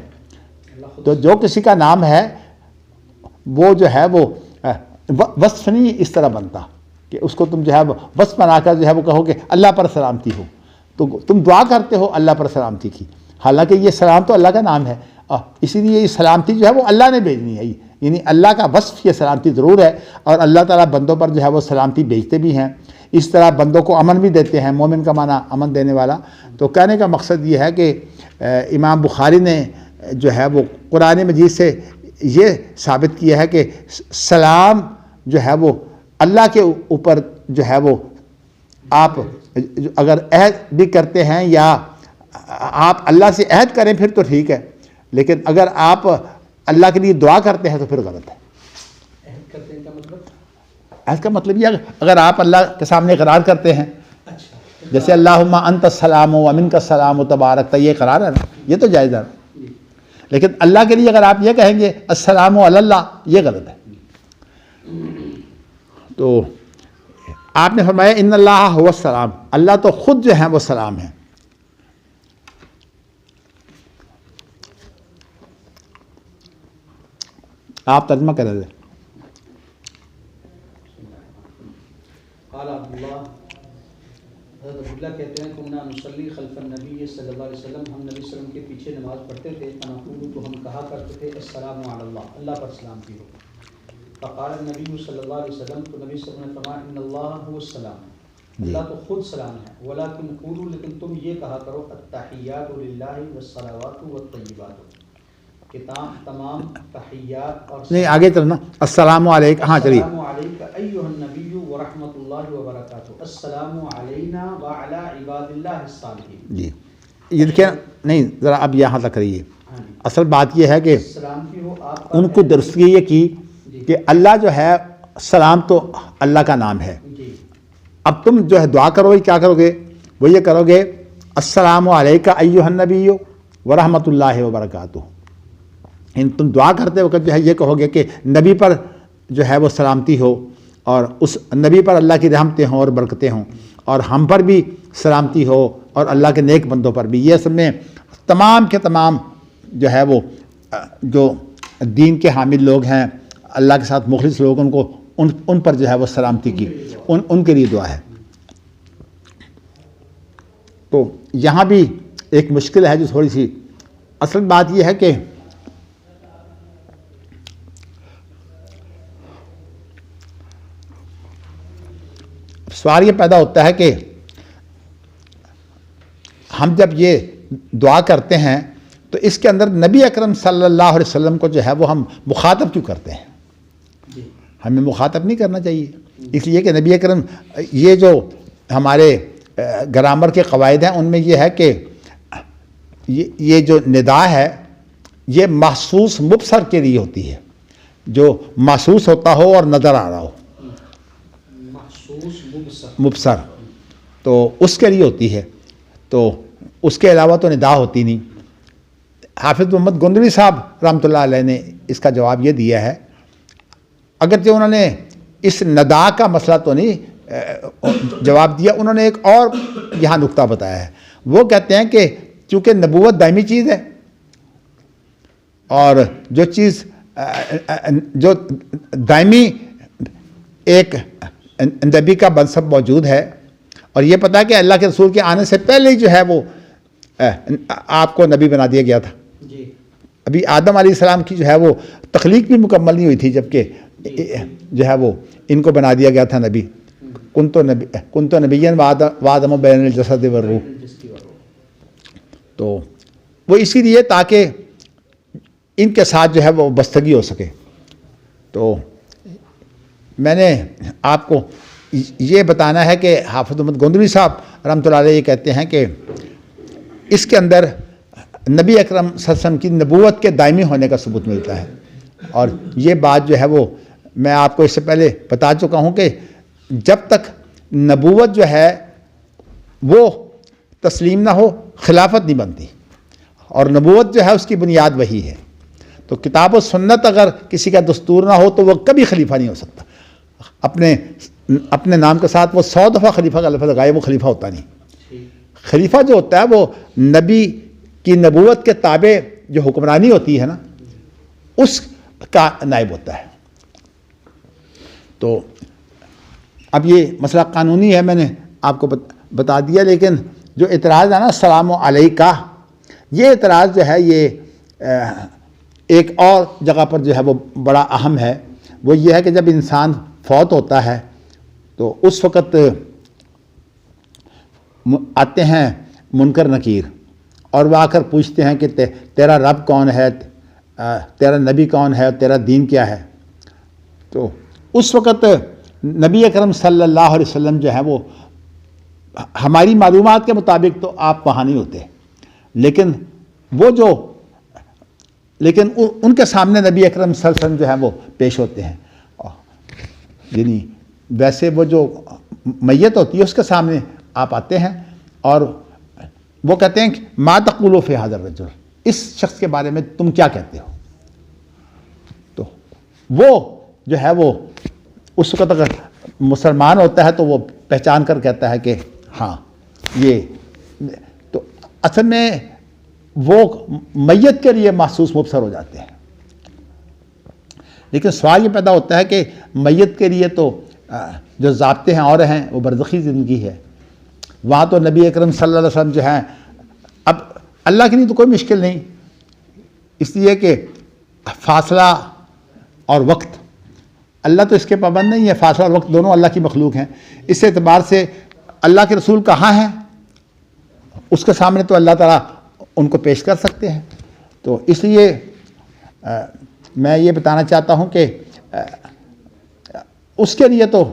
تو جو کسی کا نام ہے وہ جو ہے وہ وصف نہیں اس طرح بنتا کہ اس کو تم جو ہے وصف بنا کر جو ہے وہ کہو کہ اللہ پر سلامتی ہو، تو تم دعا کرتے ہو اللہ پر سلامتی کی، حالانکہ یہ سلام تو اللہ کا نام ہے، اسی لیے یہ سلامتی جو ہے وہ اللہ نے بھیجنی ہے، یعنی اللہ کا وصف یہ سلامتی ضرور ہے، اور اللہ تعالیٰ بندوں پر جو ہے وہ سلامتی بھیجتے بھی ہیں، اس طرح بندوں کو امن بھی دیتے ہیں، مومن کا معنی امن دینے والا۔ تو کہنے کا مقصد یہ ہے کہ امام بخاری نے جو ہے وہ قرآن مجید سے یہ ثابت کیا ہے کہ سلام جو ہے وہ اللہ کے اوپر جو ہے وہ آپ اگر عہد بھی کرتے ہیں یا آپ اللہ سے عہد کریں پھر تو ٹھیک ہے، لیکن اگر آپ اللہ کے لیے دعا کرتے ہیں تو پھر غلط ہے۔ عہد کرتے ہیں کا مطلب؟ عہد کا مطلب یہ اگر آپ اللہ کے سامنے اقرار کرتے ہیں، جیسے اللہم انت السلام و منک السلام و تبارک، یہ اقرار ہے نا، یہ تو جائز ہے، لیکن اللہ کے لیے اگر آپ یہ کہیں گے السلام علی اللہ، یہ غلط ہے۔ تو آپ نے فرمایا ان اللہ هو السلام، اللہ تو خود جو ہے وہ سلام ہے۔ آپ ترجمہ کریں دیں۔ قال عبداللہ، حضرت عبداللہ کہتے ہیں کنا نصلی خلف النبی صلی اللہ علیہ وسلم، ہم نبی صلی اللہ علیہ وسلم کے پیچھے نماز پڑھتے تھے، فنقول، تو ہم کہا کرتے تھے السلام علی اللہ، اللہ پر سلامتی ہو۔ فقال النبی صلی اللہ علیہ وسلم، تو نبی صلی اللہ علیہ وسلم نے فرمایا ان اللہ هو السلام، اللہ تو خود سلام ہے، ولکن قولوا، لیکن تم یہ کہا کرو التحیات للہ والصلوات والطیبات، کہ تمام تحیات اور نہیں آگے چلنا، السلام علیکم، ہاں چلیے۔ السلام علیکم ایھا النبی ورحمۃ اللہ وبرکاتہ، السلام علینا وعلی عباد اللہ الصالحین۔ جی یہ دیکھیں، نہیں ذرا اب یہاں تک رہیے، اصل بات یہ ہے کہ سلام کی ہو آپ پر ان کو درستگی یہ کی کہ اللہ جو ہے سلام تو اللہ کا نام ہے، جی اب تم جو ہے دعا کرو گے، کیا کرو گے؟ وہ یہ کرو گے السلام علیکم ایھا النبی ورحمۃ اللہ وبرکاتہ، تم دعا کرتے وقت جو ہے یہ کہو گے کہ نبی پر جو ہے وہ سلامتی ہو، اور اس نبی پر اللہ کی رحمتیں ہوں اور برکتیں ہوں، اور ہم پر بھی سلامتی ہو اور اللہ کے نیک بندوں پر بھی۔ یہ سب میں تمام کے تمام جو ہے وہ جو دین کے حامل لوگ ہیں، اللہ کے ساتھ مخلص لوگ، ان پر جو ہے وہ سلامتی کی۔ ان کے لیے دعا ہے. تو یہاں بھی ایک مشکل ہے جو تھوڑی سی. اصل بات یہ ہے کہ سوال یہ پیدا ہوتا ہے کہ ہم جب یہ دعا کرتے ہیں تو اس کے اندر نبی اکرم صلی اللہ علیہ وسلم کو جو ہے وہ ہم مخاطب کیوں کرتے ہیں؟ ہمیں مخاطب نہیں کرنا چاہیے، اس لیے کہ نبی اکرم، یہ جو ہمارے گرامر کے قواعد ہیں ان میں یہ ہے کہ یہ جو ندا ہے یہ محسوس مبصر کے لیے ہوتی ہے، جو محسوس ہوتا ہو اور نظر آ رہا ہو، مبصر، تو اس کے لیے ہوتی ہے. تو اس کے علاوہ تو ندا ہوتی نہیں. حافظ محمد گندوی صاحب رحمۃ اللہ علیہ نے اس کا جواب یہ دیا ہے، اگرچہ انہوں نے اس ندا کا مسئلہ تو نہیں جواب دیا، انہوں نے ایک اور یہاں نقطہ بتایا ہے. وہ کہتے ہیں کہ چونکہ نبوت دائمی چیز ہے اور جو چیز جو دائمی ایک نبی کا منصب موجود ہے، اور یہ پتہ ہے کہ اللہ کے رسول کے آنے سے پہلے ہی جو ہے وہ آپ کو نبی بنا دیا گیا تھا. ابھی آدم علیہ السلام کی جو ہے وہ تخلیق بھی مکمل نہیں ہوئی تھی جبکہ جو ہے وہ ان کو بنا دیا گیا تھا نبی. کن تو نبی وآدم بین الجسد والروح. تو وہ اسی لیے تاکہ ان کے ساتھ جو ہے وہ بستگی ہو سکے. تو میں نے آپ کو یہ بتانا ہے کہ حافظ محمد گندوی صاحب رحمۃ اللہ علیہ یہ کہتے ہیں کہ اس کے اندر نبی اکرم صلی اللہ علیہ وسلم کی نبوت کے دائمی ہونے کا ثبوت ملتا ہے. اور یہ بات جو ہے وہ میں آپ کو اس سے پہلے بتا چکا ہوں کہ جب تک نبوت جو ہے وہ تسلیم نہ ہو خلافت نہیں بنتی، اور نبوت جو ہے اس کی بنیاد وہی ہے. تو کتاب و سنت اگر کسی کا دستور نہ ہو تو وہ کبھی خلیفہ نہیں ہو سکتا. اپنے نام کے ساتھ وہ 100 دفعہ خلیفہ کا لفظ لگائے، وہ خلیفہ ہوتا نہیں. خلیفہ جو ہوتا ہے وہ نبی کی نبوت کے تابع جو حکمرانی ہوتی ہے نا، اس کا نائب ہوتا ہے. تو اب یہ مسئلہ قانونی ہے، میں نے آپ کو بتا دیا. لیکن جو اعتراض ہے نا السلام علیکہ، یہ اعتراض جو ہے یہ ایک اور جگہ پر جو ہے وہ بڑا اہم ہے. وہ یہ ہے کہ جب انسان فوت ہوتا ہے تو اس وقت آتے ہیں منکر نکیر اور وہ آ کر پوچھتے ہیں کہ تیرا رب کون ہے، تیرا نبی کون ہے، تیرا دین کیا ہے. تو اس وقت نبی اکرم صلی اللہ علیہ وسلم جو ہے وہ ہماری معلومات کے مطابق تو آپ وہاں نہیں ہوتے، لیکن ان کے سامنے نبی اکرم صلی اللہ علیہ وسلم جو ہے وہ پیش ہوتے ہیں. یعنی ویسے وہ جو میت ہوتی ہے اس کے سامنے آپ آتے ہیں اور وہ کہتے ہیں کہ ما تقول فی ھذا الرجل، اس شخص کے بارے میں تم کیا کہتے ہو. تو وہ جو ہے وہ اس وقت اگر مسلمان ہوتا ہے تو وہ پہچان کر کہتا ہے کہ ہاں یہ. تو اصل میں وہ میت کے لیے محسوس مبصر ہو جاتے ہیں. لیکن سوال یہ پیدا ہوتا ہے کہ میت کے لیے تو جو ضابطے ہیں اور ہیں، وہ برزخی زندگی ہے. وہاں تو نبی اکرم صلی اللہ علیہ وسلم جو ہیں، اب اللہ کے لیے تو کوئی مشکل نہیں، اس لیے کہ فاصلہ اور وقت، اللہ تو اس کے پابند نہیں ہے. فاصلہ اور وقت دونوں اللہ کی مخلوق ہیں. اس اعتبار سے اللہ کے رسول کہاں ہیں، اس کے سامنے تو اللہ تعالیٰ ان کو پیش کر سکتے ہیں. تو اس لیے میں یہ بتانا چاہتا ہوں کہ اس کے لیے تو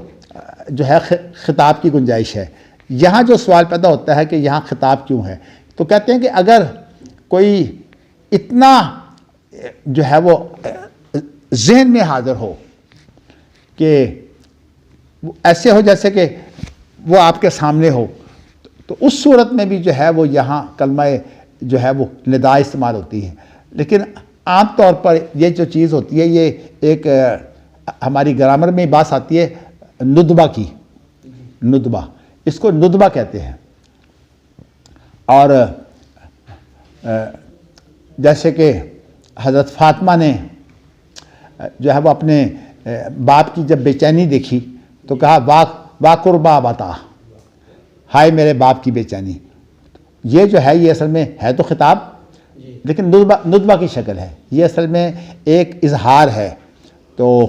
جو ہے خطاب کی گنجائش ہے. یہاں جو سوال پیدا ہوتا ہے کہ یہاں خطاب کیوں ہے، تو کہتے ہیں کہ اگر کوئی اتنا جو ہے وہ ذہن میں حاضر ہو کہ ایسے ہو جیسے کہ وہ آپ کے سامنے ہو، تو اس صورت میں بھی جو ہے وہ یہاں کلمہ جو ہے وہ ندا استعمال ہوتی ہے. لیکن عام طور پر یہ جو چیز ہوتی ہے، یہ ایک ہماری گرامر میں بات آتی ہے ندبہ کی. ندبہ، اس کو ندبہ کہتے ہیں. اور جیسے کہ حضرت فاطمہ نے جو ہے وہ اپنے باپ کی جب بے چینی دیکھی تو کہا وا قربا بتا، ہائے میرے باپ کی بے چینی. یہ جو ہے یہ اصل میں ہے تو خطاب لیکن ندبہ کی شکل ہے، یہ اصل میں ایک اظہار ہے. تو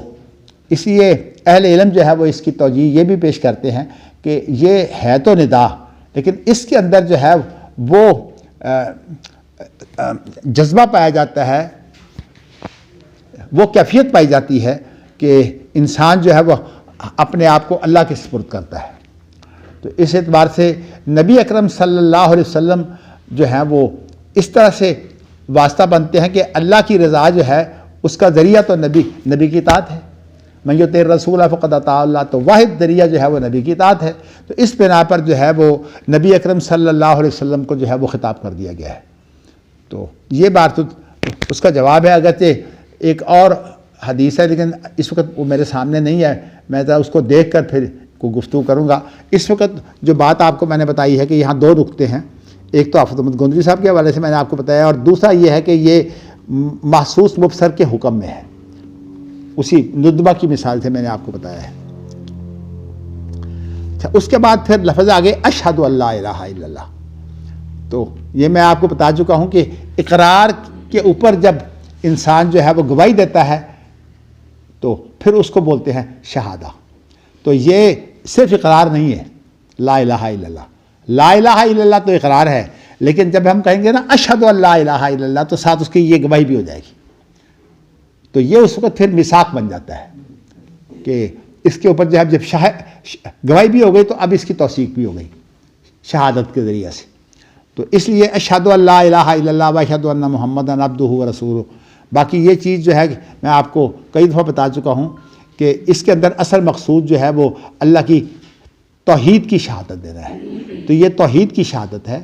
اس لیے اہل علم جو ہے وہ اس کی توجیہ یہ بھی پیش کرتے ہیں کہ یہ ہے تو ندا لیکن اس کے اندر جو ہے وہ جذبہ پایا جاتا ہے، وہ کیفیت پائی جاتی ہے کہ انسان جو ہے وہ اپنے آپ کو اللہ کے سپرد کرتا ہے. تو اس اعتبار سے نبی اکرم صلی اللہ علیہ وسلم جو ہیں وہ اس طرح سے واسطہ بنتے ہیں کہ اللہ کی رضا جو ہے اس کا ذریعہ تو نبی کی اطاعت ہے. من یطع الرسول فقد اطاع اللہ، تو واحد ذریعہ جو ہے وہ نبی کی اطاعت ہے. تو اس بنا پر جو ہے وہ نبی اکرم صلی اللہ علیہ وسلم کو جو ہے وہ خطاب کر دیا گیا ہے. تو یہ بات تو اس کا جواب ہے. اگرچہ ایک اور حدیث ہے لیکن اس وقت وہ میرے سامنے نہیں ہے، میں ذرا اس کو دیکھ کر پھر کو گفتگو کروں گا. اس وقت جو بات آپ کو میں نے بتائی ہے کہ یہاں دو نقطے ہیں، ایک تو حافظ احمد گوندری صاحب کے حوالے سے میں نے آپ کو بتایا اور دوسرا یہ ہے کہ یہ محسوس مبصر کے حکم میں ہے. اسی ندبہ کی مثال سے میں نے آپ کو بتایا ہے. اچھا، اس کے بعد پھر لفظ آگے اشہد اللہ الہ الا اللہ. تو یہ میں آپ کو بتا چکا ہوں کہ اقرار کے اوپر جب انسان جو ہے وہ گواہی دیتا ہے تو پھر اس کو بولتے ہیں شہادہ. تو یہ صرف اقرار نہیں ہے لا الہ الا اللہ. لا الہ الا اللہ تو اقرار ہے لیکن جب ہم کہیں گے نا اشہد اللہ الہ الا اللہ تو ساتھ اس کی یہ گواہی بھی ہو جائے گی. تو یہ اس وقت پھر میثاق بن جاتا ہے کہ اس کے اوپر جب گواہی بھی ہو گئی تو اب اس کی توثیق بھی ہو گئی شہادت کے ذریعے سے. تو اس لیے اشہد اللہ الہ الا اللہ و اشہد ان محمدً عبدہ و رسولہ. باقی یہ چیز جو ہے میں آپ کو کئی دفعہ بتا چکا ہوں کہ اس کے اندر اصل مقصود جو ہے وہ اللہ کی توحید کی شہادت دینا ہے. تو یہ توحید کی شہادت ہے.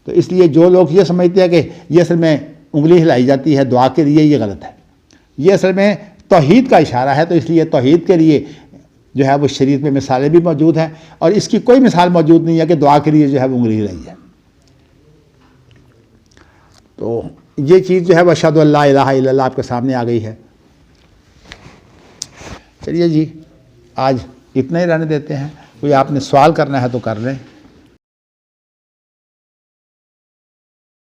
تو اس لیے جو لوگ یہ سمجھتے ہیں کہ یہ اصل میں انگلی ہلائی جاتی ہے دعا کے لیے، یہ غلط ہے. یہ اصل میں توحید کا اشارہ ہے. تو اس لیے توحید کے لیے جو ہے وہ شریعت میں مثالیں بھی موجود ہیں اور اس کی کوئی مثال موجود نہیں ہے کہ دعا کے لیے جو ہے وہ انگلی ہلائی ہے. تو یہ چیز جو ہے وہ اشہد اللہ الہ الا اللہ آپ کے سامنے آ گئی ہے. چلیے جی، آج اتنا ہی رہنے دیتے ہیں. کوئی آپ نے سوال کرنا ہے تو کر لیں.